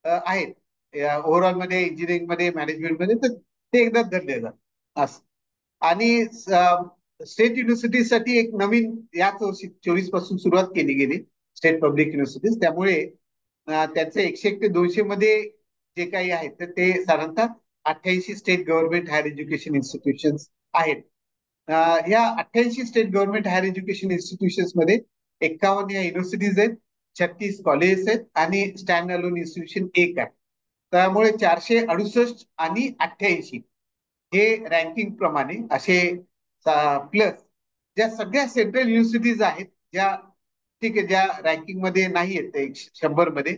आहेत. ओव्हरऑल मध्ये, इंजिनिअरिंग मध्ये, मॅनेजमेंट मध्ये, तर ते एकदाच धरले जातात असं. आणि स्टेट युनिव्हर्सिटीसाठी एक नवीन याच वर्षी 24 पासून सुरुवात केली गेली, स्टेट पब्लिक युनिव्हर्सिटीज. त्यामुळे त्यांचे 101 ते 200 मध्ये जे काही आहेत तर ते साधारणतः 88 state government higher education institution आहेत. या 88 state government higher education institutions मध्ये 51 या युनिव्हर्सिटीज आहेत, 36 कॉलेजेस आहेत आणि स्टँड अलोन इन्स्टिट्यूशन एक आहे. त्यामुळे 468 आणि 88 हे रँकिंग प्रमाणे असे, प्लस ज्या सगळ्या सेंट्रल युनिव्हर्सिटीज आहेत, ज्या ठीक आहे, ज्या रँकिंग मध्ये नाही आहेत 100 मध्ये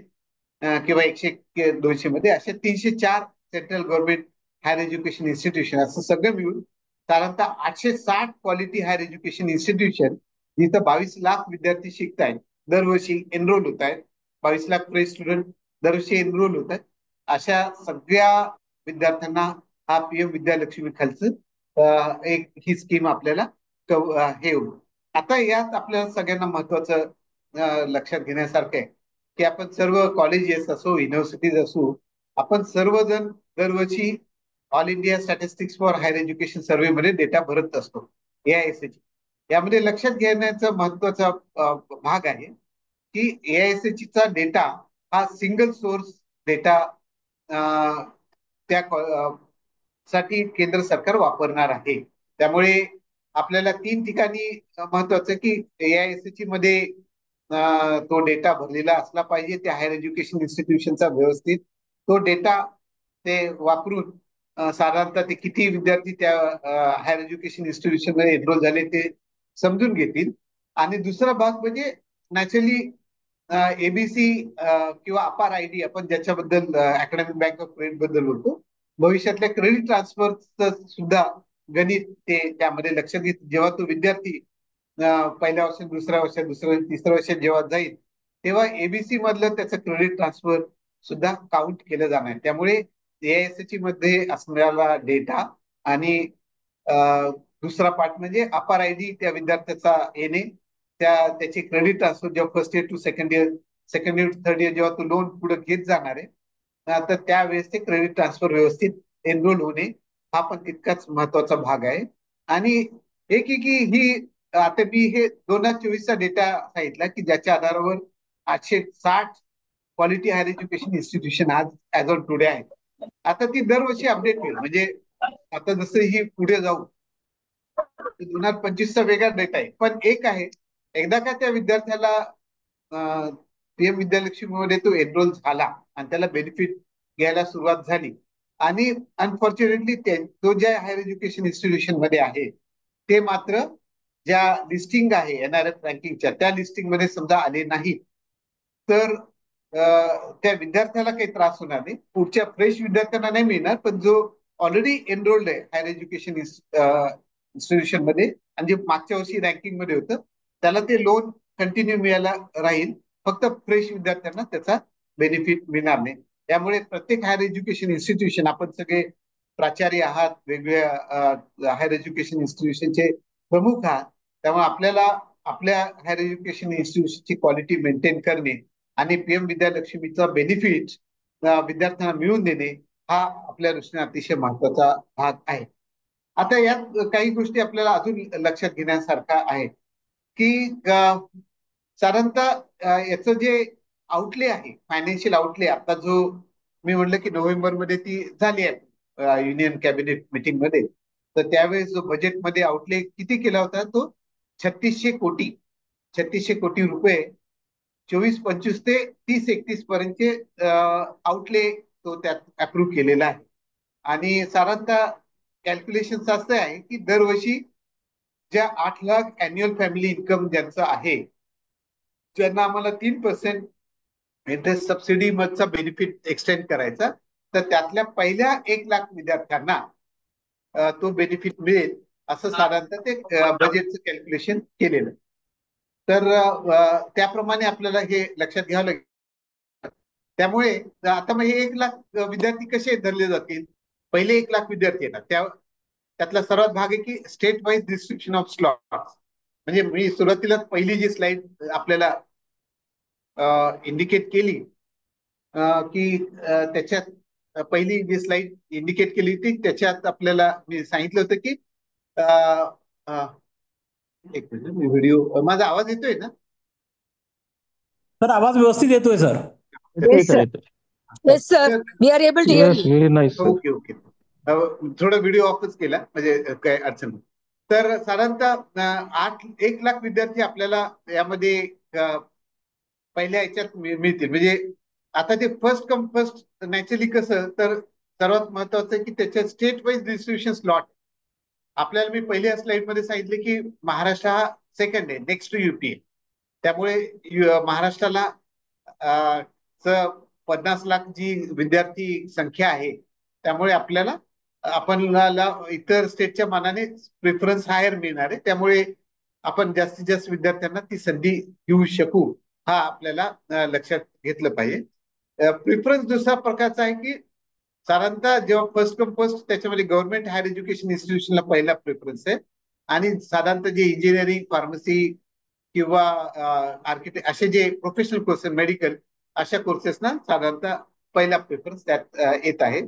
किंवा 101 200 मध्ये, अशा 304 central government higher education institution, असं सगळं मिळून साधारणतः 860 क्वालिटी हायर एज्युकेशन इन्स्टिट्यूशन, जिथं 22 लाख विद्यार्थी शिकत आहेत, दरवर्षी एनरोल होत आहेत. 22 लाख फ्रेश स्टुडंट दरवर्षी एनरोल होत आहेत. अशा सगळ्या विद्यार्थ्यांना हा PM विद्यालक्ष्मी खालचं एक ही स्कीम आपल्याला हे होईल. आता यात आपल्याला सगळ्यांना महत्वाचं लक्षात घेण्यासारखं आहे की आपण सर्व कॉलेजेस असो, युनिव्हर्सिटीज असो, आपण सर्वजण दरवर्षी all India statistics for higher education survey मध्ये डेटा भरत असतो, AISC. यामध्ये लक्षात घेण्याचा महत्वाचा भाग आहे की AISC चा डेटा हा सिंगल सोर्स डेटा त्या साठी केंद्र सरकार वापरणार आहे. त्यामुळे आपल्याला 3 ठिकाणी महत्वाचं की AISC मध्ये तो डेटा भरलेला असला पाहिजे. त्या हायर एज्युकेशन इन्स्टिट्यूशनचा व्यवस्थित तो डेटा ते वापरून साधारणतः ते किती विद्यार्थी त्या हायर एज्युकेशन इन्स्टिट्यूशन मध्ये एनरोल झाले ते समजून घेतील. आणि दुसरा भाग म्हणजे नॅचरली ABC किंवा अपार ID आपण ज्याच्याबद्दल अकॅडमिक बँक ऑफ क्रेडिट बद्दल बोलतो, भविष्यातल्या क्रेडिट ट्रान्सफरचं सुद्धा गणित ते त्यामध्ये लक्षात घेत. जेव्हा तो विद्यार्थी पहिल्या वर्षात, दुसऱ्या वर्षात, तिसऱ्या वर्षात जेव्हा जाईल, तेव्हा ABC मधलं त्याचं क्रेडिट ट्रान्सफर सुद्धा काउंट केलं जाणार. त्यामुळे AISC मध्ये असणारा डेटा आणि दुसरा पार्ट म्हणजे अपार ID त्या विद्यार्थ्याचा येणे, त्याची क्रेडिट ट्रान्सफर जेव्हा first year to second year, second year to third year जेव्हा तो लोन पुढे घेत जाणार आहे, तर त्यावेळेस ते क्रेडिट ट्रान्सफर व्यवस्थित एनरोल होणे हा पण तितकाच महत्वाचा भाग आहे. आणि एक की ही आता मी हे 2024 चा डेटा सांगितला की ज्याच्या आधारावर 860 क्वालिटी हायर एज्युकेशन इन्स्टिट्यूशन आज ऍज ऑन टुडे आहेत. आता ती दरवर्षी अपडेट होईल. म्हणजे आता जसं ही पुढे जाऊ 2025 चा वेगळा डेटा आहे. पण एक आहे, एकदा का त्या विद्यार्थ्याला PM विद्यालक्ष्मी मध्ये तो एनरोल झाला आणि त्याला बेनिफिट घ्यायला सुरुवात झाली, आणि अनफॉर्च्युनेटली तो ज्या हायर एज्युकेशन इन्स्टिट्यूशन मध्ये आहे ते मात्र ज्या लिस्टिंग आहे NRF रँकिंगच्या, त्या लिस्टिंग मध्ये समजा आले नाही, तर त्या विद्यार्थ्याला काही त्रास होणार नाही. पुढच्या फ्रेश विद्यार्थ्यांना नाही मिळणार, पण जो ऑलरेडी एनरोल्ड आहे हायर एज्युकेशन इन्स्टिट्यूशन मध्ये आणि जे मागच्या वर्षी रँकिंग मध्ये होतं, त्याला ते लोन कंटिन्यू मिळायला राहील. फक्त फ्रेश विद्यार्थ्यांना त्याचा बेनिफिट मिळणार नाही. त्यामुळे प्रत्येक हायर एज्युकेशन इन्स्टिट्यूशन, आपण सगळे प्राचार्य आहात, वेगवेगळ्या हायर एज्युकेशन इन्स्टिट्यूशनचे प्रमुख आहात, त्यामुळे आपल्याला आपल्या हायर एज्युकेशन इन्स्टिट्यूशनची क्वालिटी मेंटेन करणे आणि पीएम विद्यालक्ष्मीचा बेनिफिट विद्यार्थ्यांना मिळवून देणे हा आपल्या दृष्टीने अतिशय महत्वाचा भाग आहे. आता यात काही गोष्टी आपल्याला अजून लक्षात घेण्यासारखा आहे की साधारणतः याचं जे आउटले आहे, फायनान्शियल आउटले, आता जो मी म्हणलं की नोव्हेंबर मध्ये ती झाली आहे युनियन कॅबिनेट मीटिंग मध्ये, तर त्यावेळेस जो बजेटमध्ये आउटले किती केला होता तो 3600 कोटी रुपये 24-25 ते 30-31 पर्यंतचे आउटले तो त्यात अप्रूव्ह केलेला आहे. आणि साधारणतः कॅल्क्युलेशन असं आहे की दरवर्षी ज्या 8 लाख अॅन्युअल फॅमिली इन्कम ज्यांचं आहे, ज्यांना आम्हाला 3% इंटरेस्ट सबसिडी मधचा बेनिफिट एक्सटेंड करायचा, तर त्यातल्या पहिल्या 1 लाख विद्यार्थ्यांना तो बेनिफिट मिळेल असं साधारणतः ते बजेटचं कॅल्क्युलेशन केलेलं. तर त्याप्रमाणे आपल्याला हे लक्षात घ्यावं लागेल. त्यामुळे आता मग हे 1 लाख विद्यार्थी कसे धरले जातील? पहिले 1 लाख विद्यार्थी येतात, त्यातला सर्वात भाग आहे की state wise distribution of slot. म्हणजे मी सुरुवातीला पहिली जी स्लाइड आपल्याला इंडिकेट केली की त्याच्यात पहिली जी स्लाइड इंडिकेट केली होती त्याच्यात आपल्याला मी सांगितलं होतं की एक मिनिट, मी व्हिडिओ, माझा आवाज येतोय ना? सर आवाज व्यवस्थित येतोय सर. येतो Yes, येतो sir. येतो. Yes, sir. We are able to hear Yes, you. very nice, sir. Okay okay. थोडा व्हिडिओ ऑफच केला, म्हणजे काय अडचण नाही. तर साधारणतः 1 लाख विद्यार्थी आपल्याला यामध्ये पहिल्या याच्यात मिळतील. म्हणजे आता ते फर्स्ट कम फर्स्ट नॅचरली कसं, तर सर्वात महत्वाचं आहे की त्याच्या स्टेट वाईज डिस्ट्रीब्युशन स्लॉट. आपल्याला मी पहिल्या स्लाइड मध्ये सांगितले की महाराष्ट्र हा सेकंड आहे, नेक्स्ट टू युपी. त्यामुळे महाराष्ट्राला 50 लाख जी विद्यार्थी संख्या आहे, त्यामुळे आपल्याला इतर स्टेटच्या मानाने प्रिफरन्स हायर मिळणार आहे. त्यामुळे आपण जास्तीत जास्त विद्यार्थ्यांना ती संधी देऊ शकू, हा आपल्याला लक्षात घेतलं पाहिजे. प्रिफरन्स दुसरा प्रकारचा आहे की साधारणतः जेव्हा फर्स्ट कम फर्स्ट, त्याच्यामध्ये गव्हर्नमेंट हायर एज्युकेशन इन्स्टिट्यूशनला पहिला प्रेफरन्स आहे. आणि साधारणतः जे इंजिनिअरिंग, फार्मसी किंवा आर्किटेक्ट असे जे प्रोफेशनल कोर्सेस, मेडिकल, अशा कोर्सेसना साधारणतः पहिला प्रेफरन्स त्यात येत आहे.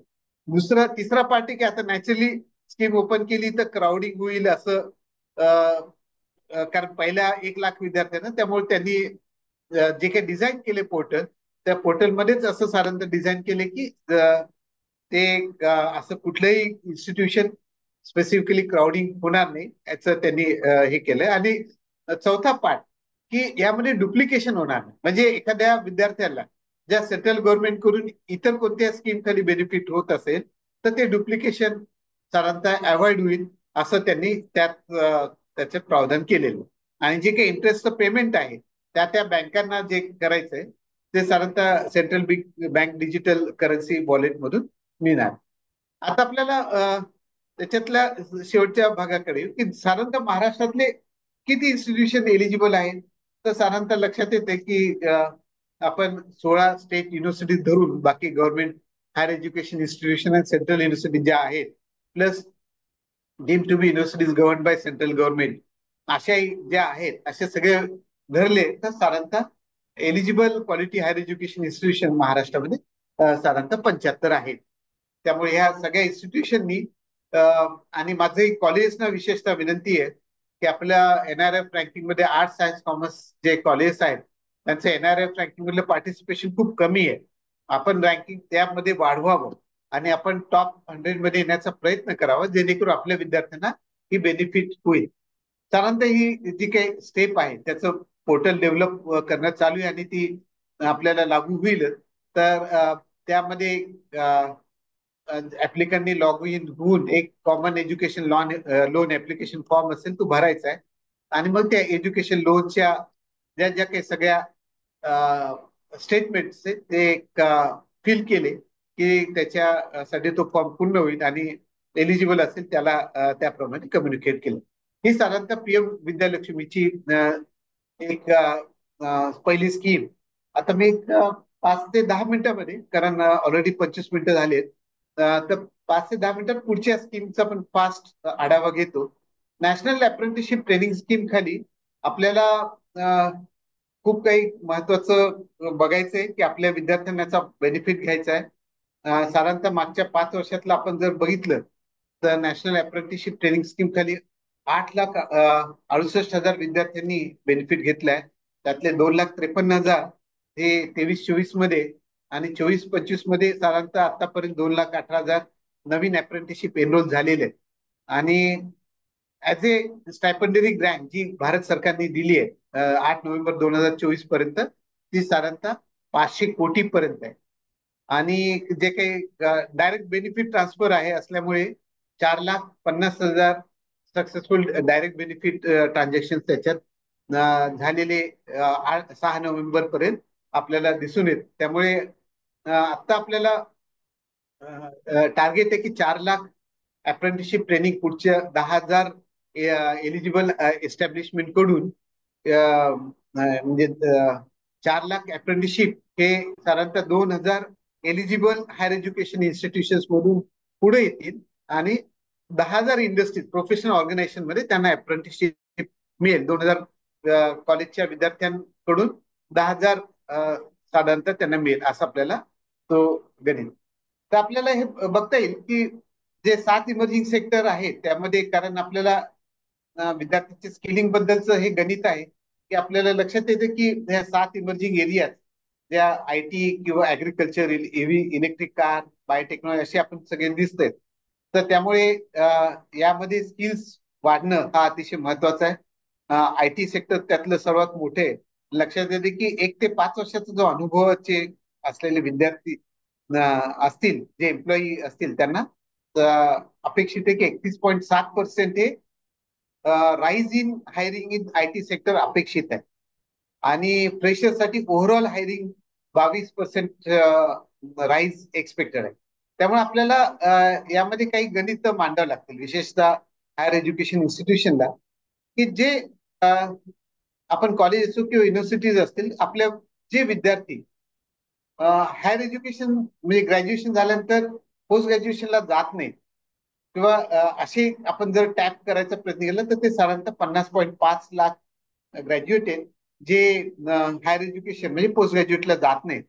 तिसरा पार्ट आहे की आता नॅचरली स्कीम ओपन केली तर क्राउडिंग होईल असं, कारण पहिल्या 1 लाख विद्यार्थ्यांना, त्यामुळे त्यांनी जे काही डिझाईन केले पोर्टल, त्या पोर्टलमध्येच असं साधारणतः डिझाईन केले की ते असं कुठलंही इन्स्टिट्यूशन स्पेसिफिकली क्राउडिंग होणार नाही याचं त्यांनी हे केलंय. आणि चौथा पार्ट की यामध्ये डुप्लिकेशन होणार नाही. म्हणजे एखाद्या विद्यार्थ्याला ज्या सेंट्रल गव्हर्नमेंट कडून इतर कोणत्या स्कीम खाली बेनिफिट होत असेल, तर ते डुप्लिकेशन साधारणतः अवॉइड होईल असं त्यांनी त्याच्यात प्रावधान केलेलं. आणि जे काही इंटरेस्टचं पेमेंट आहे त्या बँकांना जे करायचंय ते साधारणतः central bank digital currency wallet मधून मिळणार. आता आपल्याला त्याच्यातल्या शेवटच्या भागाकडे की साधारणतः महाराष्ट्रातले किती इन्स्टिट्यूशन एलिजिबल आहेत, तर साधारणतः लक्षात येते की आपण 16 स्टेट युनिव्हर्सिटी धरून बाकी गव्हर्नमेंट हायर एज्युकेशन इन्स्टिट्यूशन आणि सेंट्रल युनिव्हर्सिटी ज्या आहेत, plus deem to be universities govern by central government, अशाही ज्या आहेत, असे सगळे धरले तर साधारणतः eligible quality higher education institution महाराष्ट्रामध्ये साधारणतः 75 आहेत. त्यामुळे ह्या सगळ्या इन्स्टिट्यूशननी आणि माझे कॉलेजेसना विशेषतः विनंती आहे की आपल्या एनआरएफ रँकिंग मध्ये आर्ट्स, सायन्स, कॉमर्स जे कॉलेजेस आहेत त्यांचं एनआरएफ रँकिंग मधलं पार्टिसिपेशन खूप कमी आहे. आपण रँकिंग त्यामध्ये वाढवावं आणि आपण टॉप 100 मध्ये येण्याचा प्रयत्न करावा, जेणेकरून आपल्या विद्यार्थ्यांना ही बेनिफिट होईल. साधारणतः ही जी काही स्टेप आहे त्याचं पोर्टल डेव्हलप करणं चालू आहे आणि ती आपल्याला लागू होईल. तर त्यामध्ये ऍप्लिकंटनी लॉग इन होऊन एक common education loan application form असेल तो भरायचा आहे. आणि मग त्या एज्युकेशन लोनच्या ज्या काही सगळ्या स्टेटमेंट्स ते फिल केले की त्याच्यासाठी तो फॉर्म पूर्ण होईल आणि एलिजिबल असेल त्याला त्याप्रमाणे कम्युनिकेट केलं. ही साधारणतः पीएम विद्यालक्ष्मीची एक पहिली स्कीम. आता मी 5 ते 10 मिनिटांमध्ये, कारण ऑलरेडी 25 मिनिटं झालेत. तर 5 ते 10 मिनिटात पुढच्या स्कीमचा पण फास्ट आढावा घेतो. नॅशनल अप्रेंटिसशिप ट्रेनिंग स्कीम खाली आपल्याला खूप काही महत्वाचं बघायचंय की आपल्या विद्यार्थ्यांना याचा बेनिफिट घ्यायचा आहे. साधारणतः मागच्या 5 वर्षातलं आपण जर बघितलं तर नॅशनल अप्रेंटिसशिप ट्रेनिंग स्कीम खाली 8,68,000 विद्यार्थ्यांनी बेनिफिट घेतलाय. त्यातले 2,53,000 हे 23-24 मध्ये आणि 24-25 मध्ये साधारणतः आतापर्यंत 2,18,000 नवीन अप्रेंटिसशिप एनरोल झालेले आहेत. आणि ऍज ए स्टायपंडरी ग्रँट जी भारत सरकारने दिली आहे 8 नोव्हेंबर 2024 पर्यंत, ती साधारणतः 500 कोटी पर्यंत आहे. आणि जे काही डायरेक्ट बेनिफिट ट्रान्सफर आहे असल्यामुळे 4,50,000 सक्सेसफुल डायरेक्ट बेनिफिट ट्रान्झॅक्शन त्याच्यात झालेले 6 नोव्हेंबर पर्यंत आपल्याला दिसून येत. त्यामुळे आता आपल्याला टार्गेट आहे की 4 लाख अप्रेंटिसशिप ट्रेनिंग पुढच्या 10,000 एलिजिबल एस्टॅब्लिशमेंट कडून म्हणजे 4 लाख अप्रेंटिसशिप हे साधारणतः 2,000 एलिजिबल हायर एज्युकेशन इन्स्टिट्यूशन मधून पुढे येतील आणि 10,000 इंडस्ट्रीज प्रोफेशनल ऑर्गनायझेशन मध्ये त्यांना अप्रेंटिसशिप मिळेल. 2,000 कॉलेजच्या विद्यार्थ्यांकडून 10,000 साधारणतः त्यांना मिळेल असं आपल्याला तो गणित. तर आपल्याला हे बघता येईल की जे 7 इमर्जिंग सेक्टर आहे त्यामध्ये, कारण आपल्याला विद्यार्थ्यांच्या स्किलिंग बद्दलचं हे गणित आहे की आपल्याला लक्षात येते की ह्या 7 इमर्जिंग एरियाज ज्या IT किंवा ऍग्रिकल्चर, इलेक्ट्रिक कार, बायोटेक्नॉलॉजी असे आपण सगळे दिसतोय. तर त्यामुळे यामध्ये स्किल्स वाढणं हा अतिशय महत्वाचा आहे. IT सेक्टर त्यातलं सर्वात मोठे. लक्षात येते की 1 ते 5 वर्षाचा जो अनुभवाचे असलेले विद्यार्थी असतील, जे एम्प्लॉई असतील, त्यांना अपेक्षित आहे की 31.7% हे rise in hiring in IT sector अपेक्षित आहे. आणि फ्रेशरसाठी ओव्हरऑल हायरिंग 22% राईज एक्सपेक्टेड आहे. त्यामुळे आपल्याला यामध्ये काही गणित मांडावं लागतील, विशेषतः हायर एज्युकेशन इन्स्टिट्यूशनला, की जे आपण कॉलेज असो किंवा युनिव्हर्सिटीज असतील, आपल्या जे विद्यार्थी हायर एज्युकेशन म्हणजे ग्रॅज्युएशन झाल्यानंतर पोस्ट ग्रॅज्युएशनला जात नाहीत किंवा असे आपण जर टॅप करायचा प्रयत्न केला तर ते साधारणतः 50.5 लाख ग्रॅज्युएट आहेत जे हायर एज्युकेशन म्हणजे पोस्ट ग्रॅज्युएटला जात नाहीत.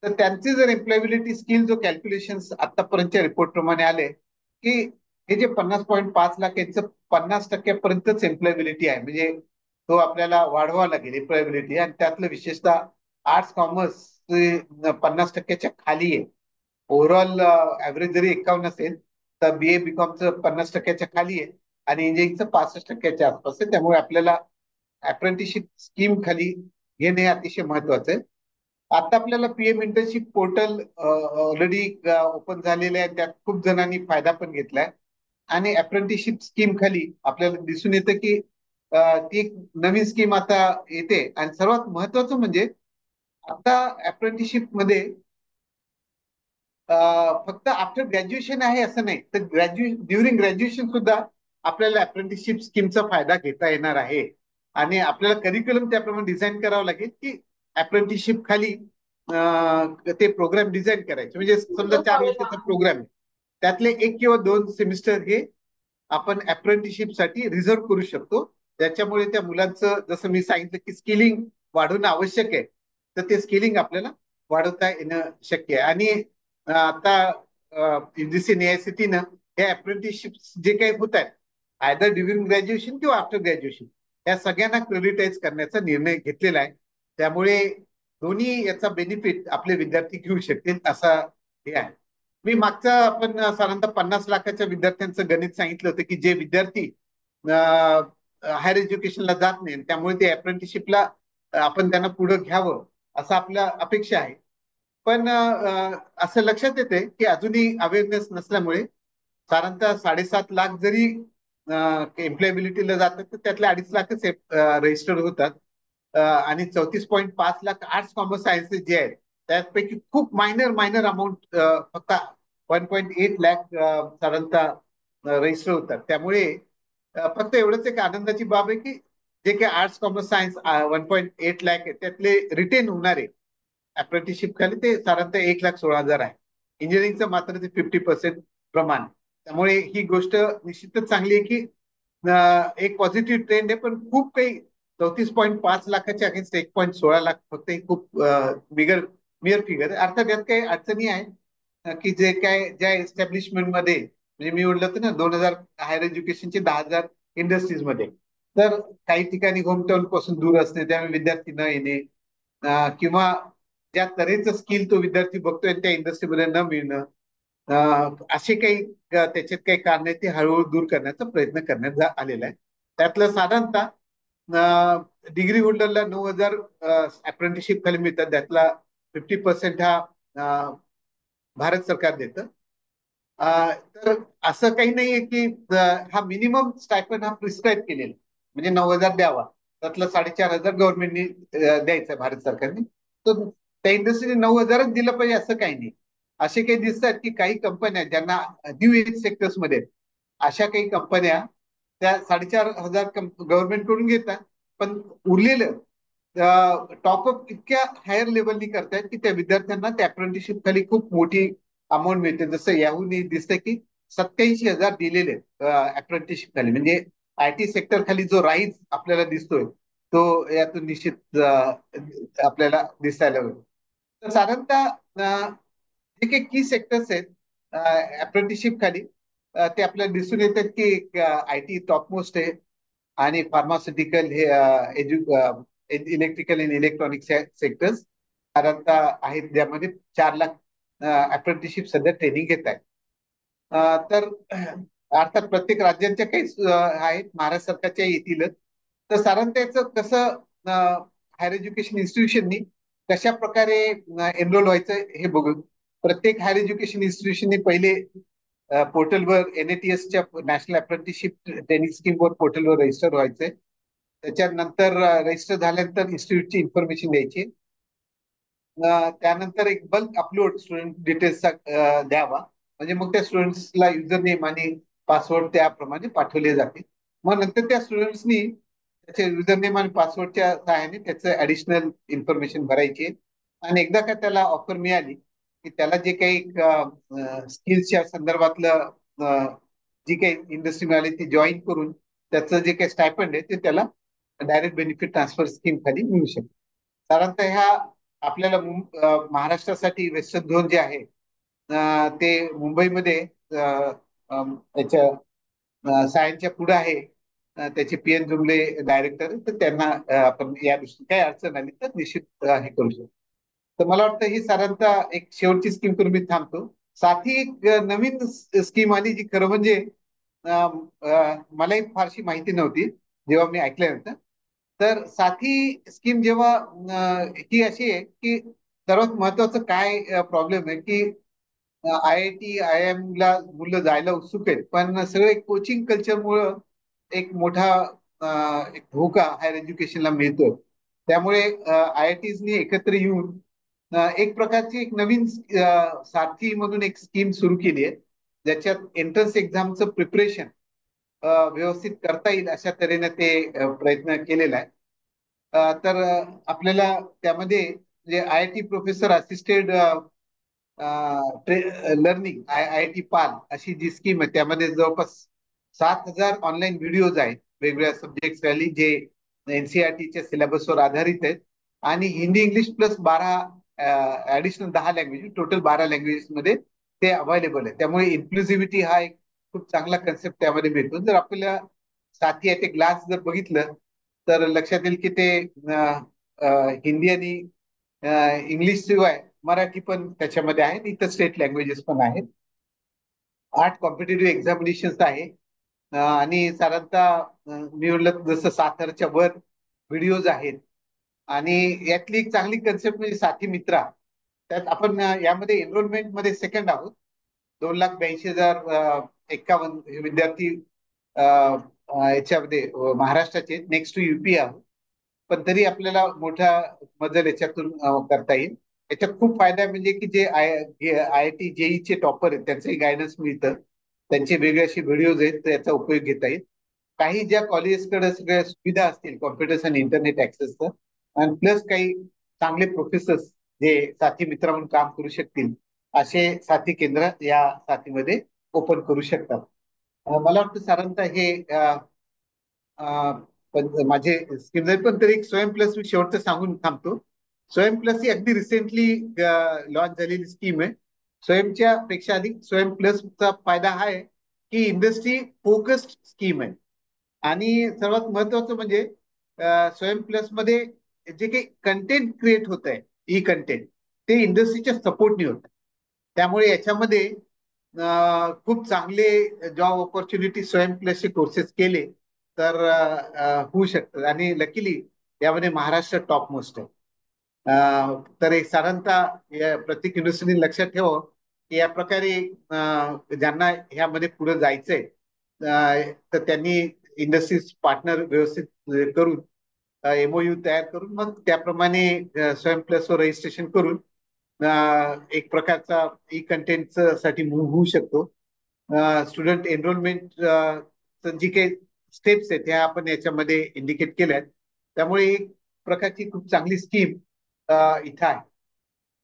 तर त्यांचे जर एम्प्लॉयबिलिटी स्किल जो कॅल्क्युलेशन आतापर्यंतच्या रिपोर्ट प्रमाणे आले की हे जे 50.5 लाख यांचं 50% एम्प्लॉयबिलिटी आहे, म्हणजे तो आपल्याला वाढवावा लागेल एम्प्लॉयबिलिटी. आणि त्यातलं विशेषतः आर्ट्स कॉमर्स 50%च्या खाली आहे. ओव्हरऑल ऍव्हरेज जरी 51 असेल तर BA BComचं 50%च्या खाली आहे आणि इंजिनिअरिंगचं 65%च्या आसपास आहे. त्यामुळे आपल्याला अप्रेंटिसशिप स्कीम खाली घेणे अतिशय महत्वाचं आहे. आता आपल्याला PM internship portal already open झालेलं आहे, त्यात खूप जणांनी फायदा पण घेतलाय. आणि अप्रेंटिसशिप स्कीम खाली आपल्याला दिसून येतं की ती एक नवीन स्कीम आता येते. आणि सर्वात महत्वाचं म्हणजे आता अप्रेंटिसशिप मध्ये फक्त आफ्टर ग्रॅज्युएशन आहे असं नाही, तर ड्युरिंग ग्रॅज्युएशन सुद्धा आपल्याला अप्रेंटिसशिप स्कीमचा फायदा घेता येणार आहे. आणि आपल्याला करिक्युलम त्याप्रमाणे डिझाईन करावं लागेल की अप्रेंटिसशिप खाली ते प्रोग्राम डिझाईन करायचे. म्हणजे समजा 4 वर्षाचा प्रोग्राम आहे, त्यातले 1 किंवा 2 सेमिस्टर हे आपण अप्रेंटिसशिप साठी रिझर्व्ह करू शकतो. त्याच्यामुळे त्या मुलांचं, जसं मी सांगितलं की स्किलिंग वाढवणं आवश्यक आहे, तर ते स्किलिंग आपल्याला वाढवता येणं शक्य आहे. आणि आता UGC NAICTनं हे अप्रेंटिसशिप जे काही होत आहेत आयदर ड्युरिंग ग्रॅज्युएशन किंवा आफ्टर ग्रॅज्युएशन, या सगळ्यांना क्रेडिटाईज करण्याचा निर्णय घेतलेला आहे. त्यामुळे दोन्ही याचा बेनिफिट आपले विद्यार्थी घेऊ शकतील असा हे आहे. मी मागचा आपण साधारणतः 50 लाखाच्या विद्यार्थ्यांचं गणित सांगितलं होतं की जे विद्यार्थी हायर एज्युकेशनला जात नाही, त्यामुळे ते अप्रेंटिसशिपला आपण त्यांना पुढे घ्यावं असं आपल्या अपेक्षा आहे. पण असं लक्षात येते की अजूनही अवेअरनेस नसल्यामुळे साधारणतः 7.5 लाख जरी एम्प्लॉयबिलिटीला जातात तर त्यातले 2.5 लाखच रजिस्टर होतात. आणि 34.5 लाख आर्ट्स कॉमर्स सायन्सेस जे आहेत त्यापैकी खूप मायनर अमाऊंट फक्त 1.8 लाख साधारणतः रजिस्टर होतात. त्यामुळे फक्त एवढंच एक आनंदाची बाब आहे की जे काही आर्ट्स कॉमर्स सायन्स 1.8 लाख आहे त्यातले रिटेन होणारे अप्रेंटिसशिप खाली ते साधारणतः 1,16,000 आहे. इंजिनिअरिंगचं मात्र ते 50% प्रमाण. त्यामुळे ही गोष्ट निश्चितच चांगली आहे की एक पॉझिटिव्ह ट्रेंड आहे, पण खूप काही 34.5 लाखाच्या अगेन्स्ट 1.16 लाख फक्त ही खूप मिअर फिगर आहे. अर्थात यात काही अडचणी आहे की जे काय ज्या एस्टॅब्लिशमेंटमध्ये म्हणजे मी म्हटलं होतं ना 2,000 हायर एज्युकेशनचे 10,000 इंडस्ट्रीजमध्ये, तर काही ठिकाणी होमटाऊन पासून दूर असणे, त्यामुळे विद्यार्थी न येणे किंवा ज्या तऱ्हेचं स्किल तो विद्यार्थी बघतोय त्या इंडस्ट्रीमध्ये न मिळणं, असे काही त्याच्यात काही कारण आहे ते हळूहळू दूर करण्याचा प्रयत्न करण्यात आलेला आहे. त्यातलं साधारणतः डिग्री होल्डरला 9,000 अप्रेंटिसशिप खाली मिळतात. त्यातला 50% हा भारत सरकार देतं. तर असं काही नाहीये की हा मिनिमम स्टायपंड हा प्रिस्क्राईब केलेला म्हणजे 9,000 द्यावा, त्यातलं 4,500 गव्हर्नमेंटनी द्यायचं भारत सरकारने. तर त्या इंडस्ट्रीने 9,000च दिलं पाहिजे असं काही नाही. असे काही दिसतात की काही कंपन्या ज्यांना न्यू एज सेक्टर्समध्ये अशा काही कंपन्या त्या 4,500 गव्हर्नमेंट कडून घेतात, पण उरलेलं टॉपअप इतक्या हायर लेवलनी करतायत की त्या विद्यार्थ्यांना त्या अप्रेंटिसशिप खाली खूप मोठी अमाऊंट मिळते. जसं याहून दिसतं की 87,000 दिलेले अप्रेंटिसशिप खाली, म्हणजे आयटी सेक्टर खाली जो राईज आपल्याला दिसतोय तो यातून निश्चित आपल्याला दिसायला होईल. तर साधारणतः जे काही की सेक्टर्स आहेत अप्रेंटिसशिप खाली, ते आपल्याला दिसून येतात की आयटी टॉपमोस्ट आहे आणि फार्मास्युटिकल हे इलेक्ट्रिकल अँड इलेक्ट्रॉनिक सेक्टर्स साधारणतः आहेत, ज्यामध्ये 4 लाख अप्रेंटिसशिप सध्या ट्रेनिंग घेत आहेत. तर अर्थात प्रत्येक राज्यांच्या काही आहेत, महाराष्ट्र सरकारच्या येतीलच. तर साधारणतः याचं कसं हायर एज्युकेशन इन्स्टिट्यूशननी कशा प्रकारे एनरोल व्हायचं हे बघू. प्रत्येक हायर एज्युकेशन इन्स्टिट्यूशनने पहिले पोर्टलवर NATSच्या नॅशनल अप्रेंटिसशिप ट्रेनिंग स्कीमवर पोर्टलवर रजिस्टर व्हायचंय. त्याच्यानंतर रजिस्टर झाल्यानंतर इन्स्टिट्यूटची इन्फॉर्मेशन द्यायची. त्यानंतर एक बल्क अपलोड स्टुडंट डिटेल्सचा द्यावा, म्हणजे मग त्या स्टुडंट्सला युजर नेम आणि पासवर्ड त्याप्रमाणे पाठवले जातील. मग नंतर त्या स्टुडंट्सनी त्याचे युजर नेम आणि पासवर्डच्या सहाय्याने त्याचं ऍडिशनल इन्फॉर्मेशन भरायची आणि एकदा का त्याला ऑफर मिळाली की त्याला जे काही स्किल्सच्या संदर्भातलं जी काही इंडस्ट्री मिळाली ती जॉईन करून त्याचं जे काही स्टायपंड आहे ते त्याला डायरेक्ट बेनिफिट ट्रान्सफर स्कीम खाली मिळू शकते. साधारणतः ह्या आपल्याला महाराष्ट्रासाठी वेस्टर्न झोन जे आहे ते मुंबईमध्ये त्याच्या सायन्सच्या पुढे आहे. त्याचे PN जुमले डायरेक्टर, तर त्यांना आपण या दृष्टीने काही अडचण आली तर निश्चित हे करू शकतो. तर मला वाटतं ही साधारणतः एक शेवटची स्कीम करून मी थांबतो. साथी एक नवीन स्कीम आली जी खरं म्हणजे मलाही फारशी माहिती नव्हती जेव्हा मी ऐकल्यानंतर. तर साथी स्कीम जेव्हा ही अशी आहे की सर्वात महत्वाचं काय प्रॉब्लेम आहे की IIT IIM ला मुलं जायला उत्सुक आहेत, पण सगळे कोचिंग कल्चरमुळं एक मोठा एक धोका हायर एज्युकेशनला मिळतोय. त्यामुळे IITsनी एकत्र येऊन एक प्रकारची एक नवीन सारथी म्हणून एक स्कीम सुरू केली आहे, ज्याच्यात एंट्रन्स एक्झामचं प्रिपरेशन व्यवस्थित करता येईल अशा तऱ्हेने ते प्रयत्न केलेला आहे. तर आपल्याला त्यामध्ये जे IIT professor assisted learning IIT पाल अशी जी स्कीम आहे त्यामध्ये जवळपास 7,000 ऑनलाईन व्हिडिओज आहेत वेगवेगळ्या सब्जेक्ट वाली, जे NCERTच्या सिलेबसवर आधारित आहेत आणि Hindi English plus 12 additional 10 language, total 12 languages मध्ये ते अवेलेबल आहे. त्यामुळे इन्क्लुझिव्हिटी हा एक खूप चांगला कन्सेप्ट त्यामध्ये मिळतो. जर आपल्याला साथी आहे ते ग्लास जर बघितलं तर लक्षात येईल की ते हिंदी आणि इंग्लिश शिवाय मराठी पण त्याच्यामध्ये आहेत, इतर स्टेट लँग्वेजेस पण आहेत. 8 कॉम्पिटेटिव्ह एक्झामिनेशन आहे आणि साधारणतः मी म्हटलं जसं 7,000च्या वर व्हिडिओज आहेत. आणि यातली एक चांगली कन्सेप्ट म्हणजे साथी मित्रा. त्यात आपण यामध्ये एनरोलमेंट मध्ये सेकंड आहोत. 2,82,051 विद्यार्थी याच्यामध्ये महाराष्ट्राचे, नेक्स्ट टू UP आहोत. पण तरी आपल्याला मोठा बदल याच्यातून करता येईल. याच्यात खूप फायदा आहे, म्हणजे की जे IIT JEE टॉपर आहेत त्यांचंही गायडन्स मिळतं, त्यांचे वेगळे असे व्हिडिओज आहेत, त्याचा उपयोग घेता येईल. काही ज्या कॉलेजेसकडे सगळ्या सुविधा असतील कॉम्प्युटर्स आणि इंटरनेट ऍक्सेसचं, आणि प्लस काही चांगले प्रोफेसर्स जे साथी मित्र म्हणून काम करू शकतील असे साथी केंद्र या साथीमध्ये ओपन करू शकतात. मला वाटतं साधारणतः हे पण माझे स्कीम नाही, पण तरी एक स्वयं प्लस मी शेवटचं सांगून थांबतो. स्वयं प्लस ही अगदी रिसेंटली लॉन्च झालेली स्कीम आहे. स्वयंच्या पेक्षा अधिक स्वयं प्लसचा फायदा हा आहे की इंडस्ट्री फोकस्ड स्कीम आहे. आणि सर्वात महत्वाचं म्हणजे स्वयं प्लस मध्ये जे काही कंटेंट क्रिएट होत आहे, ई कंटेंट, ते इंडस्ट्रीच्या सपोर्टने होत. त्यामुळे याच्यामध्ये खूप चांगले जॉब ऑपॉर्च्युनिटी स्वयं प्लसचे कोर्सेस केले तर होऊ शकतं. आणि लकीली यामध्ये महाराष्ट्र टॉप मोस्ट आहे. तर एक साधारणतः प्रत्येक युनिव्हर्सिटीने लक्षात ठेवावं की या प्रकारे ज्यांना ह्यामध्ये पुढे जायचंय तर त्यांनी इंडस्ट्रीज पार्टनर व्यवस्थित करून एमओयू तयार करून मग त्याप्रमाणे स्वयं प्लसवर रजिस्ट्रेशन करून एक प्रकारचा ई कंटेंट साठी मूव्ह होऊ शकतो. स्टुडंट एनरोलमेंट जी काही स्टेप्स आहेत त्या आपण याच्यामध्ये इंडिकेट केल्या आहेत. त्यामुळे एक प्रकारची खूप चांगली स्कीम इथं आहे.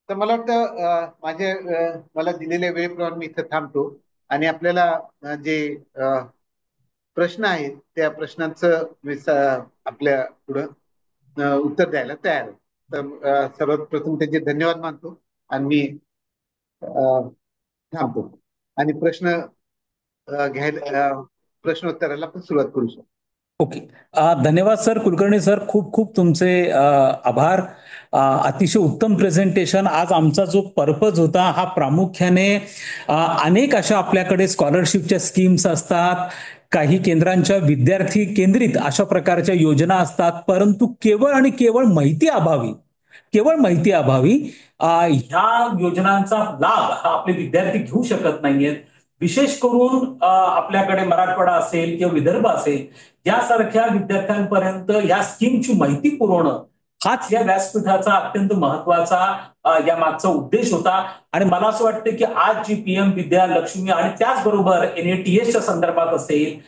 तर मला वाटतं मला दिलेल्या वेळेप्रमाणे मी इथं थांबतो आणि आपल्याला जे प्रश्न आहेत त्या प्रश्नांचं आपल्या पुढं उत्तर द्यायला तयार आहे. तर सर्वात प्रथम त्याचे धन्यवाद मानतो आणि मी थांबतो आणि प्रश्नोत्तराला पण सुरुवात करू शकतो. ओके. धन्यवाद सर. कुलकर्णी सर, खूप खूप तुमचे आभार. अतिशय उत्तम प्रेझेंटेशन. आज आमचा जो पर्पज होता हा प्रामुख्याने अनेक अशा आपल्याकडे स्कॉलरशिपच्या स्कीम्स असतात, काही केंद्रांच्या विद्यार्थी केंद्रित अशा प्रकारच्या योजना असतात, परंतु केवळ आणि केवळ माहिती अभावी ह्या योजनांचा लाभ हा आपले विद्यार्थी घेऊ शकत नाहीयेत. विशेष करून आपल्याकडे मराठवाडा असेल किंवा विदर्भ असेल यासारख्या विद्यार्थ्यांपर्यंत या स्कीमची माहिती पुरवणं हाच या व्यासपीठाचा अत्यंत महत्वाचा या मागचा उद्देश होता. आणि मला असं वाटतं की आज जी पीएम विद्या लक्ष्मी आणि त्याचबरोबर एनएटीएसच्या संदर्भात असेल,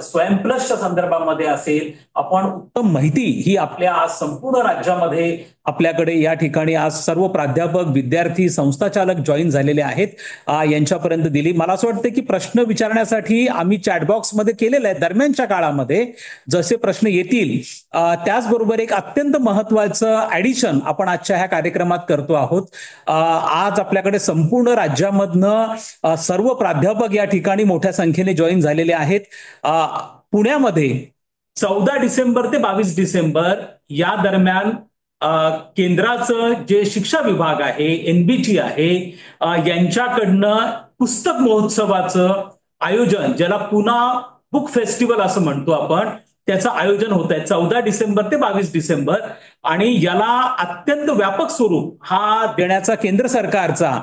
स्वयं प्लसच्या संदर्भामध्ये असेल, आपण उत्तम माहिती ही आपल्या आज संपूर्ण राज्यामध्ये आपल्याकडे या ठिकाणी आज सर्व प्राध्यापक, विद्यार्थी, संस्थाचालक जॉईन झालेले आहेत यांच्यापर्यंत दिली. मला असं वाटतं की प्रश्न विचारण्यासाठी आम्ही चॅटबॉक्समध्ये केलेलं आहे. दरम्यानच्या काळामध्ये जसे प्रश्न येतील त्याचबरोबर एक अत्यंत महत्वाचं ऍडिशन आपण आजच्या ह्या कार्यक्रमात करतो आहोत. आज आपल्याकडे संपूर्ण राज्यामधनं सर्व प्राध्यापक या ठिकाणी मोठ्या संख्येने जॉईन झालेले आहेत. पुण्यामध्ये 14 डिसेंबर ते 22 डिसेंबर या दरम्यान केंद्राचं जे शिक्षा विभाग आहे, एनबीटी आहे, यांच्याकडनं पुस्तक महोत्सवाचं आयोजन, ज्याला पुणा बुक फेस्टिवल असं म्हणतो आपण, त्याचं आयोजन होत आहे 14 डिसेंबर ते 22 डिसेंबर. आणि याला अत्यंत व्यापक स्वरूप हा देण्याचा केंद्र सरकारचा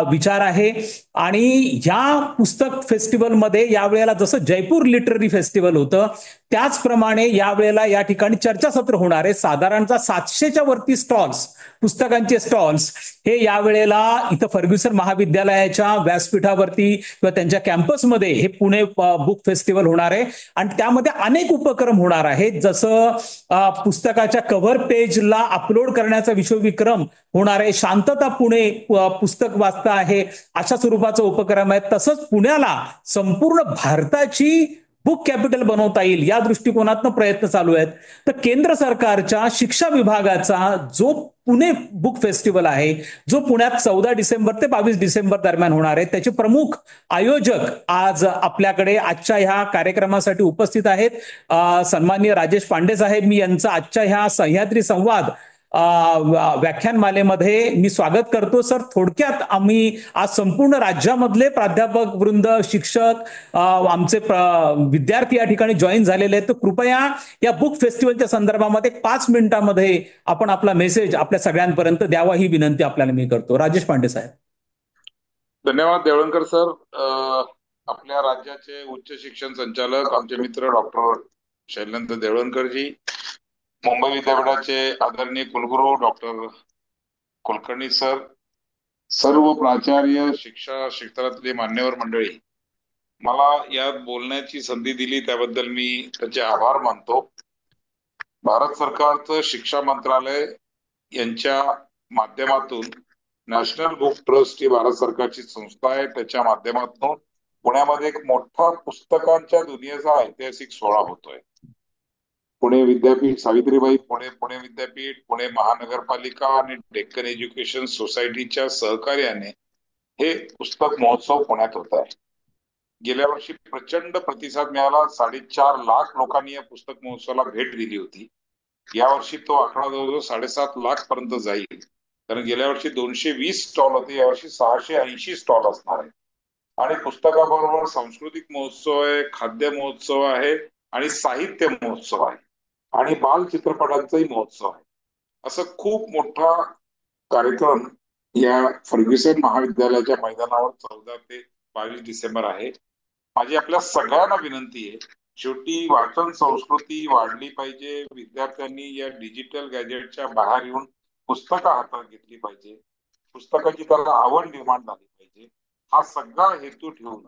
विचार आहे. आणि ह्या पुस्तक फेस्टिवलमध्ये यावेळेला जसं जयपूर लिटररी फेस्टिवल होतं त्याचप्रमाणे यावेळेला या ठिकाणी चर्चासत्र होणार आहे. साधारणतः 700च्या वरती स्टॉल्स, पुस्तकांचे स्टॉल्स हे यावेळेला इथं फर्ग्युसन महाविद्यालयाच्या व्यासपीठावरती किंवा त्यांच्या कॅम्पसमध्ये हे पुणे बुक फेस्टिवल होणार आहे. आणि त्यामध्ये अनेक उपक्रम होणार आहेत, जसं पुस्तकाच्या कव्हर पेजला अपलोड करण्याचा विश्वविक्रम होणार आहे. शांतता पुणे पुस्तक वाचता आहे अशा स्वरूपाचा उपक्रम आहे. तसंच पुण्याला संपूर्ण भारताची बुक कॅपिटल बनवता येईल या दृष्टिकोनातून प्रयत्न चालू आहेत. तर केंद्र सरकारच्या शिक्षा विभागाचा जो पुणे बुक फेस्टिवल आहे, जो पुण्यात 14 डिसेंबर ते 22 डिसेंबर दरम्यान होणार आहे, त्याचे प्रमुख आयोजक आज आपल्याकडे आजच्या ह्या कार्यक्रमासाठी उपस्थित आहेत. सन्माननीय राजेश पांडे साहेब, मी यांचं आजच्या ह्या सह्याद्री संवाद व्याख्यानमालेमध्ये मी स्वागत करतो. सर, थोडक्यात आम्ही आज संपूर्ण राज्यामधले प्राध्यापक वृंद, शिक्षक, आमचे विद्यार्थी या ठिकाणी जॉईन झालेले आहेत. तर कृपया या बुक फेस्टिवलच्या संदर्भामध्ये 5 मिनिटांमध्ये आपण आपला मेसेज आपल्या सगळ्यांपर्यंत द्यावा ही विनंती आपल्याला मी करतो. राजेश पांडे साहेब. धन्यवाद देवळणकर सर. आपल्या राज्याचे उच्च शिक्षण संचालक आमचे मित्र डॉक्टर शैलेंद्र देवळणकरजी, मुंबई विद्यापीठाचे आदरणीय कुलगुरू डॉक्टर कुलकर्णी सर, सर्व प्राचार्य, शिक्षा क्षेत्रातले मान्यवर मंडळी, मला यात बोलण्याची संधी दिली त्याबद्दल मी त्याचे आभार मानतो. भारत सरकारचं शिक्षा मंत्रालय यांच्या माध्यमातून नॅशनल बुक ट्रस्ट ही भारत सरकारची संस्था आहे. त्याच्या माध्यमातून पुण्यामध्ये एक मोठा पुस्तकांच्या दुनियेचा ऐतिहासिक सोहळा होतोय. पुणे विद्यापीठ, सावित्रीबाई पुणे पुणे विद्यापीठ, पुणे महानगरपालिका आणि डेक्कन एज्युकेशन सोसायटीच्या सहकार्याने हे पुस्तक महोत्सव पुण्यात होत आहे. गेल्या वर्षी प्रचंड प्रतिसाद मिळाला. 4.5 लाख लोकांनी या पुस्तक महोत्सवाला भेट दिली होती. यावर्षी तो आकडा जवळजवळ 7.5 लाख पर्यंत जाईल. कारण गेल्या वर्षी 220 स्टॉल होते, यावर्षी 680 स्टॉल असणार आहे. आणि पुस्तकाबरोबर सांस्कृतिक महोत्सव आहे, खाद्य महोत्सव आहे आणि साहित्य महोत्सव आहे आणि बाल चित्रपटांचाही महोत्सव आहे. असं खूप मोठा कार्यक्रम या फर्ग्युसन महाविद्यालयाच्या मैदानावर 14 ते 22 डिसेंबर आहे. माझी आपल्या सगळ्यांना विनंती आहे, शेवटी वाचन संस्कृती वाढली पाहिजे. विद्यार्थ्यांनी या डिजिटल गॅजेटच्या बाहेर येऊन पुस्तकं हातात घेतली पाहिजे. पुस्तकाची त्यांना आवड निर्माण झाली पाहिजे. हा सगळा हेतू ठेवून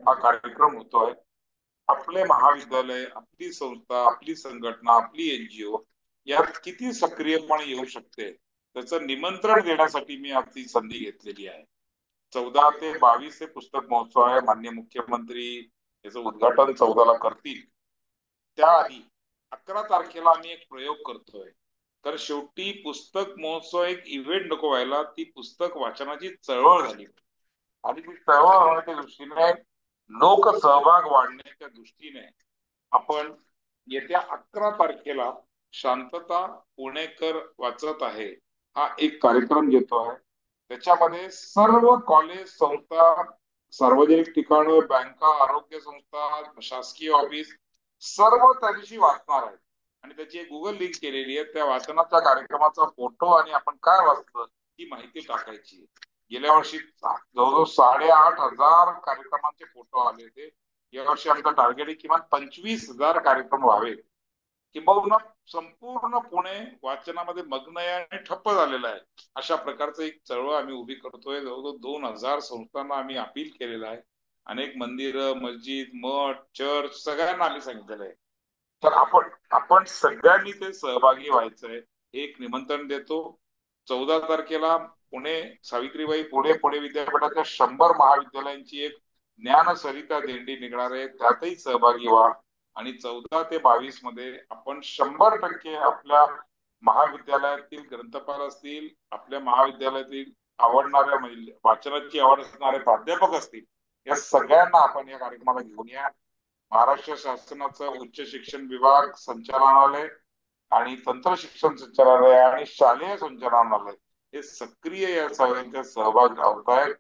हा कार्यक्रम होतोय. आपले महाविद्यालय, आपली संस्था, आपली संघटना, आपली एनजीओ यात किती सक्रियपणे येऊ शकते त्याचं निमंत्रण देण्यासाठी मी आज ती संधी घेतलेली आहे. 14 ते 22 हे पुस्तक महोत्सव आहे. माननीय मुख्यमंत्री याचं उद्घाटन 14ला करतील. त्याआधी 11 तारखेला आम्ही एक प्रयोग करतोय. तर शेवटी पुस्तक महोत्सव एक इव्हेंट नको व्हायला, ती पुस्तक वाचनाची चळवळ झाली आणि ती चळवळ होण्याच्या दृष्टीने, लोक सहभाग वाढण्याच्या दृष्टीने आपण येत्या 11 तारखेला शांतता पुणेकर वाचत आहे हा एक कार्यक्रम घेतोय. त्याच्यामध्ये सर्व कॉलेज, संस्था, सार्वजनिक ठिकाणं, बँका, आरोग्य संस्था, शासकीय ऑफिस सर्व त्या दिवशी वाचणार आहेत आणि त्याची एक गुगल लिंक केलेली आहे. त्या वाचनाच्या कार्यक्रमाचा फोटो आणि आपण काय वाचलं ही माहिती टाकायची. गेल्या वर्षी जवळजवळ 8,500 कार्यक्रमांचे फोटो आले होते. यावर्षी आमचं टार्गेट आहे किमान 25,000 कार्यक्रम व्हावेत. किंबहुना संपूर्ण पुणे वाचनामध्ये मग्न आहे आणि ठप्प झालेला आहे. अशा प्रकारचं एक चळवळ आम्ही उभी करतोय. जवळजवळ 2,000 संस्थांना आम्ही अपील केलेलं आहे. अनेक मंदिरं, मस्जिद, मठ, चर्च सगळ्यांना आम्ही सांगितलेलं आहे. तर आपण सगळ्यांनी ते सहभागी व्हायचंय हे एक निमंत्रण देतो. 14 तारखेला पुणे सावित्रीबाई पुणे पुणे विद्यापीठाच्या 100 महाविद्यालयांची एक ज्ञान सरिता दिंडी निघणार आहे. त्यातही सहभागी व्हा आणि 14 ते 22 मध्ये आपण 100% आपल्या महाविद्यालयातील ग्रंथपाल असतील, आपल्या महाविद्यालयातील आवडणाऱ्या वाचनाची आवड असणारे प्राध्यापक असतील, या सगळ्यांना आपण या कार्यक्रमाला घेऊन या. महाराष्ट्र शासनाचं उच्च शिक्षण विभाग संचालनालय आणि तंत्र शिक्षण संचालनालय आणि शालेय संचालनालय हे सक्रिय या सगळ्यांच्या सहभाग होत आहेत.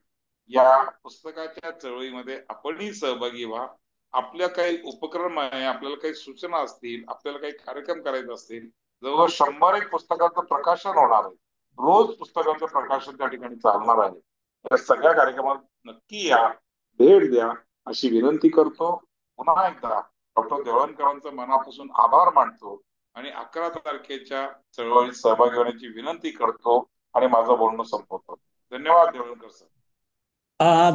या पुस्तकाच्या चळवळीमध्ये आपणही सहभागी व्हा. आपल्या काही उपक्रम आहे, आपल्याला काही सूचना असतील, आपल्याला काही कार्यक्रम करायचे असतील, जवळ 101 पुस्तकांचं प्रकाशन होणार आहे. रोज पुस्तकांचं प्रकाशन त्या ठिकाणी चालणार आहे. या सगळ्या कार्यक्रमात नक्की या, भेट द्या अशी विनंती करतो. पुन्हा एकदा डॉक्टर देवळणकरांचं मनापासून आभार मानतो आणि 11 तारखेच्या चळवळीत सहभागी होण्याची विनंती करतो आणि माझं बोलणं संपवतो. धन्यवाद देवळणकर सर.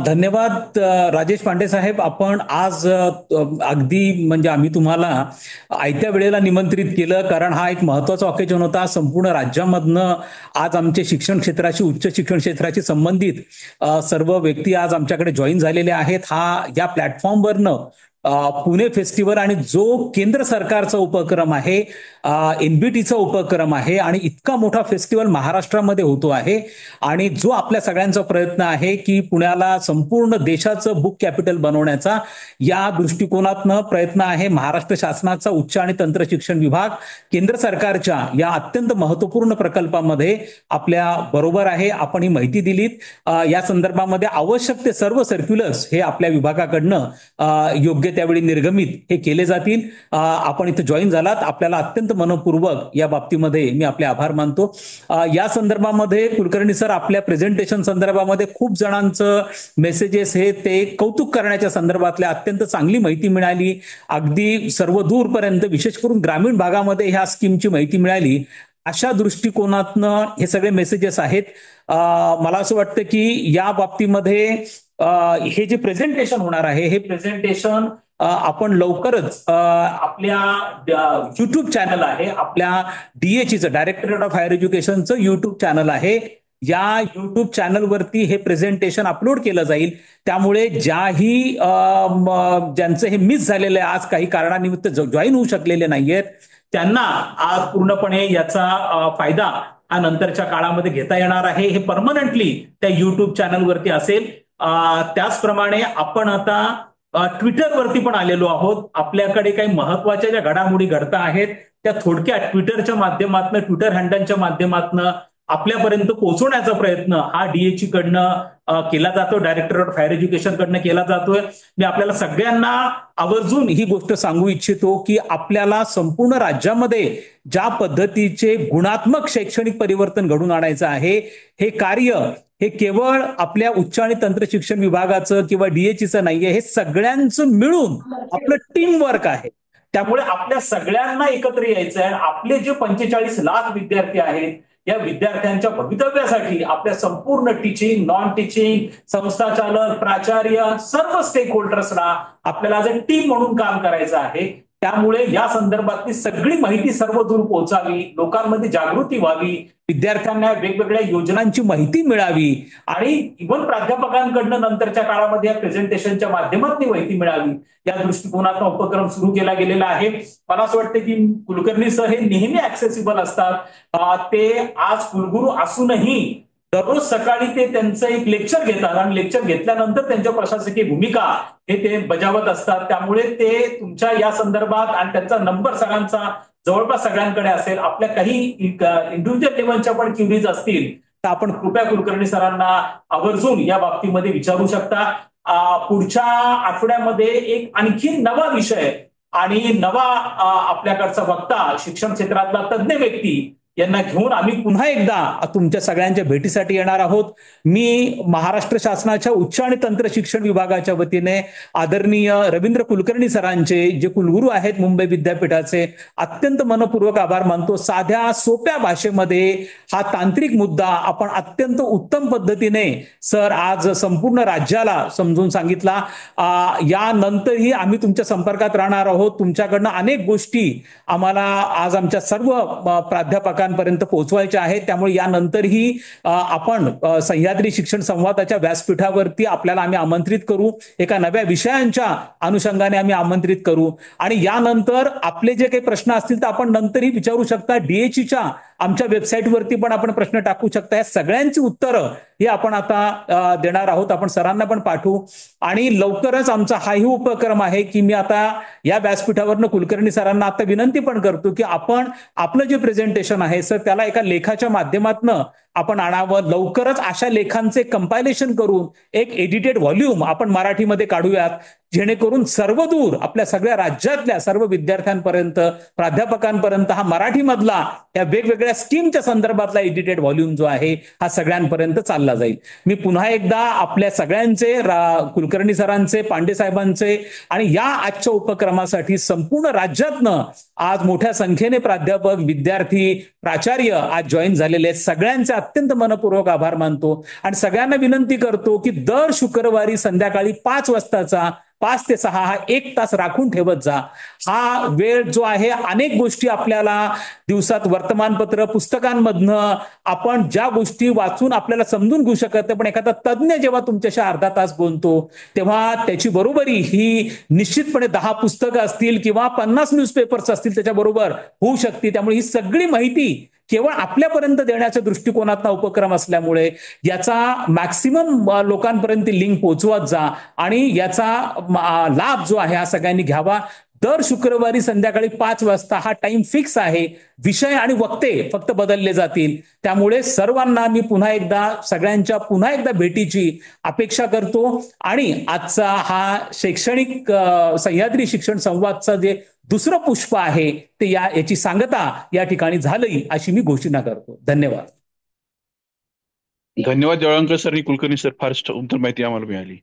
धन्यवाद राजेश पांडे साहेब. आपण आज अगदी म्हणजे आम्ही तुम्हाला आयत्या वेळेला निमंत्रित केलं, कारण हा एक महत्वाचा ऑकेजन होता. संपूर्ण राज्यामधनं आज आमचे शिक्षण क्षेत्राशी, उच्च शिक्षण क्षेत्राशी संबंधित सर्व व्यक्ती आज आमच्याकडे जॉईन झालेले आहेत. या प्लॅटफॉर्मवरनं पुणे फेस्टिवल आणि जो केंद्र सरकारचा उपक्रम आहे, एनबीटीचा उपक्रम आहे आणि इतका मोठा फेस्टिवल महाराष्ट्रामध्ये होतो आहे आणि जो आपल्या सगळ्यांचा प्रयत्न आहे की पुण्याला संपूर्ण देशाचं बुक कॅपिटल बनवण्याचा, या दृष्टिकोनातनं प्रयत्न आहे. महाराष्ट्र शासनाचा उच्च आणि तंत्र शिक्षण विभाग केंद्र सरकारच्या या अत्यंत महत्वपूर्ण प्रकल्पामध्ये आपल्या बरोबर आहे. आपण ही माहिती दिलीत. या संदर्भामध्ये आवश्यक ते सर्व सर्क्युलर्स हे आपल्या विभागाकडनं योग्य त्यावेळी निर्गमित हे केले जातील. आपण इथे जॉईन झालात, आपल्याला अत्यंत मनपूर्वक या बाबतीमध्ये मी आपले आभार मानतो. या संदर्भामध्ये कुलकर्णी सर, आपल्या प्रेझेंटेशन संदर्भामध्ये खूप जणांचं मेसेजेस हे ते कौतुक करण्याच्या संदर्भातल्या अत्यंत चांगली माहिती मिळाली. अगदी सर्व दूरपर्यंत, विशेष करून ग्रामीण भागामध्ये ह्या स्कीमची माहिती मिळाली. अशा दृष्टिकोनातनं हे सगळे मेसेजेस आहेत. मला असं वाटतं की या बाबतीमध्ये हे जे प्रेझेंटेशन होणार आहे, हे प्रेझेंटेशन आपण लवकरच आपल्या युट्यूब चॅनल आहे, आपल्या DHEचं डायरेक्टरेट ऑफ हायर एज्युकेशनचं युट्यूब चॅनल आहे. या युट्यूब चॅनलवरती हे प्रेझेंटेशन अपलोड केलं जाईल. त्यामुळे ज्यांचं हे मिस झालेलं आहे, आज काही कारणानिमित्त जॉईन होऊ शकलेले नाहीयेत, त्यांना आज पूर्णपणे याचा फायदा हा नंतरच्या काळामध्ये घेता येणार आहे. हे परमनंटली त्या युट्यूब चॅनलवरती असेल. त्याचप्रमाणे आपण आता ट्विटरवरती पण आलेलो आहोत. आपल्याकडे काही महत्वाच्या ज्या घडामोडी घडता आहेत त्या थोडक्यात ट्विटरच्या माध्यमातून, ट्विटर हँडलच्या माध्यमातून आपल्यापर्यंत पोहोचवण्याचा प्रयत्न हा DHE कडनं केला जातो, डायरेक्टरेट ऑफ हायर एज्युकेशन कडनं केला जातोय. मी आपल्याला सगळ्यांना आवर्जून ही गोष्ट सांगू इच्छितो की आपल्याला संपूर्ण राज्यामध्ये ज्या पद्धतीचे गुणात्मक शैक्षणिक परिवर्तन घडून आणायचं आहे, हे कार्य हे केवळ आपल्या उच्च आणि तंत्र शिक्षण विभागाचं किंवा DHEचं नाहीये, हे सगळ्यांचं मिळून आपलं टीम वर्क आहे. त्यामुळे आपल्या सगळ्यांना एकत्र यायचं आहे. आपले जे 45 लाख विद्यार्थी आहेत, या विद्यार्थ्यांच्या भवितव्यासाठी आपल्या संपूर्ण टीचिंग, नॉन टीचिंग, संस्थाचालक, प्राचार्य, सर्व स्टेक होल्डर्सना आपल्याला आज टीम म्हणून काम करायचं आहे. त्यामुळे या संदर्भातली सगळी माहिती सर्व दूर पोहोचावी, लोकांमध्ये जागृती व्हावी, विद्यार्थ्यांना वेगवेगळ्या योजनांची माहिती मिळावी आणि इव्हन प्राध्यापकांकडनं नंतरच्या काळामध्ये या प्रेझेंटेशनच्या माध्यमातून माहिती मिळावी, या दृष्टिकोनाचा उपक्रम सुरू केला गेलेला आहे. मला असं वाटतं की कुलकर्णी सर हे नेहमी ऍक्सेसिबल असतात. ते आज कुलगुरू असूनही दररोज सकाळी ते त्यांचं एक लेक्चर घेतात आणि लेक्चर घेतल्यानंतर त्यांच्या प्रशासकीय भूमिका हे ते बजावत असतात. त्यामुळे ते तुमच्या या संदर्भात आणि त्यांचा नंबर सगळ्यांचा जवळपास सगळ्यांकडे असेल. आपल्या काही इंडिव्हिज्युअल लेव्हलच्या पण क्युरीज असतील तर आपण कृपया कुलकर्णी सरांना आवर्जून या बाबतीमध्ये विचारू शकता. पुढच्या आठवड्यामध्ये एक आणखी नवा विषय आणि नवा आपल्याकडचा वक्ता, शिक्षण क्षेत्रातला तज्ज्ञ व्यक्ती यांना घेऊन आम्ही पुन्हा एकदा तुमच्या सगळ्यांच्या भेटीसाठी येणार आहोत. मी महाराष्ट्र शासनाच्या उच्च आणि तंत्र शिक्षण विभागाच्या वतीने आदरणीय रवींद्र कुलकर्णी सरांचे, जे कुलगुरू आहेत मुंबई विद्यापीठाचे, अत्यंत मनपूर्वक आभार मानतो. साध्या सोप्या भाषेमध्ये हा तांत्रिक मुद्दा आपण अत्यंत उत्तम पद्धतीने सर आज संपूर्ण राज्याला समजून सांगितला. यानंतरही आम्ही तुमच्या संपर्कात राहणार आहोत. तुमच्याकडनं अनेक गोष्टी आम्हाला आज आमच्या सर्व प्राध्यापकांपर्यंत पोहोचवायच्या आहेत. त्यामुळे यानंतरही आपण सह्याद्री शिक्षण संवादाच्या व्यासपीठावरती आपल्याला आम्ही आमंत्रित करू, एका नव्या विषयांच्या अनुषंगाने आम्ही आमंत्रित करू. आणि यानंतर आपले जे काही प्रश्न असतील तर आपण नंतरही विचारू शकता. DHEच्या आमच्या वेबसाईटवरती पण आपण प्रश्न टाकू शकता. या सगळ्यांची उत्तरं हे आपण आता देणार आहोत. आपण सरांना पण पाठवू आणि लवकरच आमचा हाही उपक्रम आहे की मी आता या व्यासपीठावरनं कुलकर्णी सरांना आता विनंती पण करतो की आपण आपलं जे प्रेझेंटेशन आहे सर त्याला एका लेखाच्या माध्यमातनं आपण आणावं. लवकरच अशा लेखांचे कंपायलेशन करून एक एडिटेड व्हॉल्यूम आपण मराठीमध्ये काढूयात, जेणेकरून सर्वदूर आपल्या सगळ्या राज्यातल्या सर्व विद्यार्थ्यांपर्यंत, प्राध्यापकांपर्यंत हा मराठीमधला या वेगवेगळ्या स्कीमच्या संदर्भातला एडिटेड व्हॉल्यूम जो आहे हा सगळ्यांपर्यंत चालला जाईल. मी पुन्हा एकदा आपल्या सगळ्यांचे, कुलकर्णी सरांचे, पांडे साहेबांचे आणि या आजच्या उपक्रमासाठी संपूर्ण राज्यातनं आज मोठ्या संख्येने प्राध्यापक, विद्यार्थी, प्राचार्य आज जॉईन झालेले आहेत. सगळ्यांचे अत्यंत मनपूर्वक आभार मानतो आणि सगळ्यांना विनंती करतो की दर शुक्रवारी संध्याकाळी 5 वाजताचा 5 ते 6 हा 1 तास राखून ठेवत जा. हा वेळ जो आहे, अनेक गोष्टी आपल्याला दिवसात वर्तमानपत्र, पुस्तकांमधनं आपण ज्या गोष्टी वाचून आपल्याला समजून घेऊ शकत नाही, पण एखादा तज्ज्ञ जेव्हा तुमच्याशी अर्धा तास बोलतो तेव्हा त्याची बरोबरी ही निश्चितपणे 10 पुस्तकं असतील किंवा 50 न्यूजपेपर्स असतील त्याच्याबरोबर होऊ शकते. त्यामुळे ही सगळी माहिती केवळ आपल्यापर्यंत देण्याच्या दृष्टिकोनातला उपक्रम असल्यामुळे याचा मॅक्सिमम लोकांपर्यंत लिंक पोहोचवत जा आणि याचा लाभ जो आहे हा सगळ्यांनी घ्यावा. दर शुक्रवारी संध्याकाळी 5 वाजता हा टाइम फिक्स आहे. विषय आणि वक्ते फक्त बदलले जातील. त्यामुळे सर्वांना मी पुन्हा एकदा सगळ्यांच्या पुन्हा एकदा भेटीची अपेक्षा करतो आणि आजचा हा शैक्षणिक सह्याद्री शिक्षण संवादचा जे दुसरं पुष्प आहे ते याची सांगता या ठिकाणी झाली अशी मी घोषणा करतो. धन्यवाद. धन्यवाद देवळणकर सर आणि कुलकर्णी सर, फार उत्तम माहिती आम्हाला मिळाली.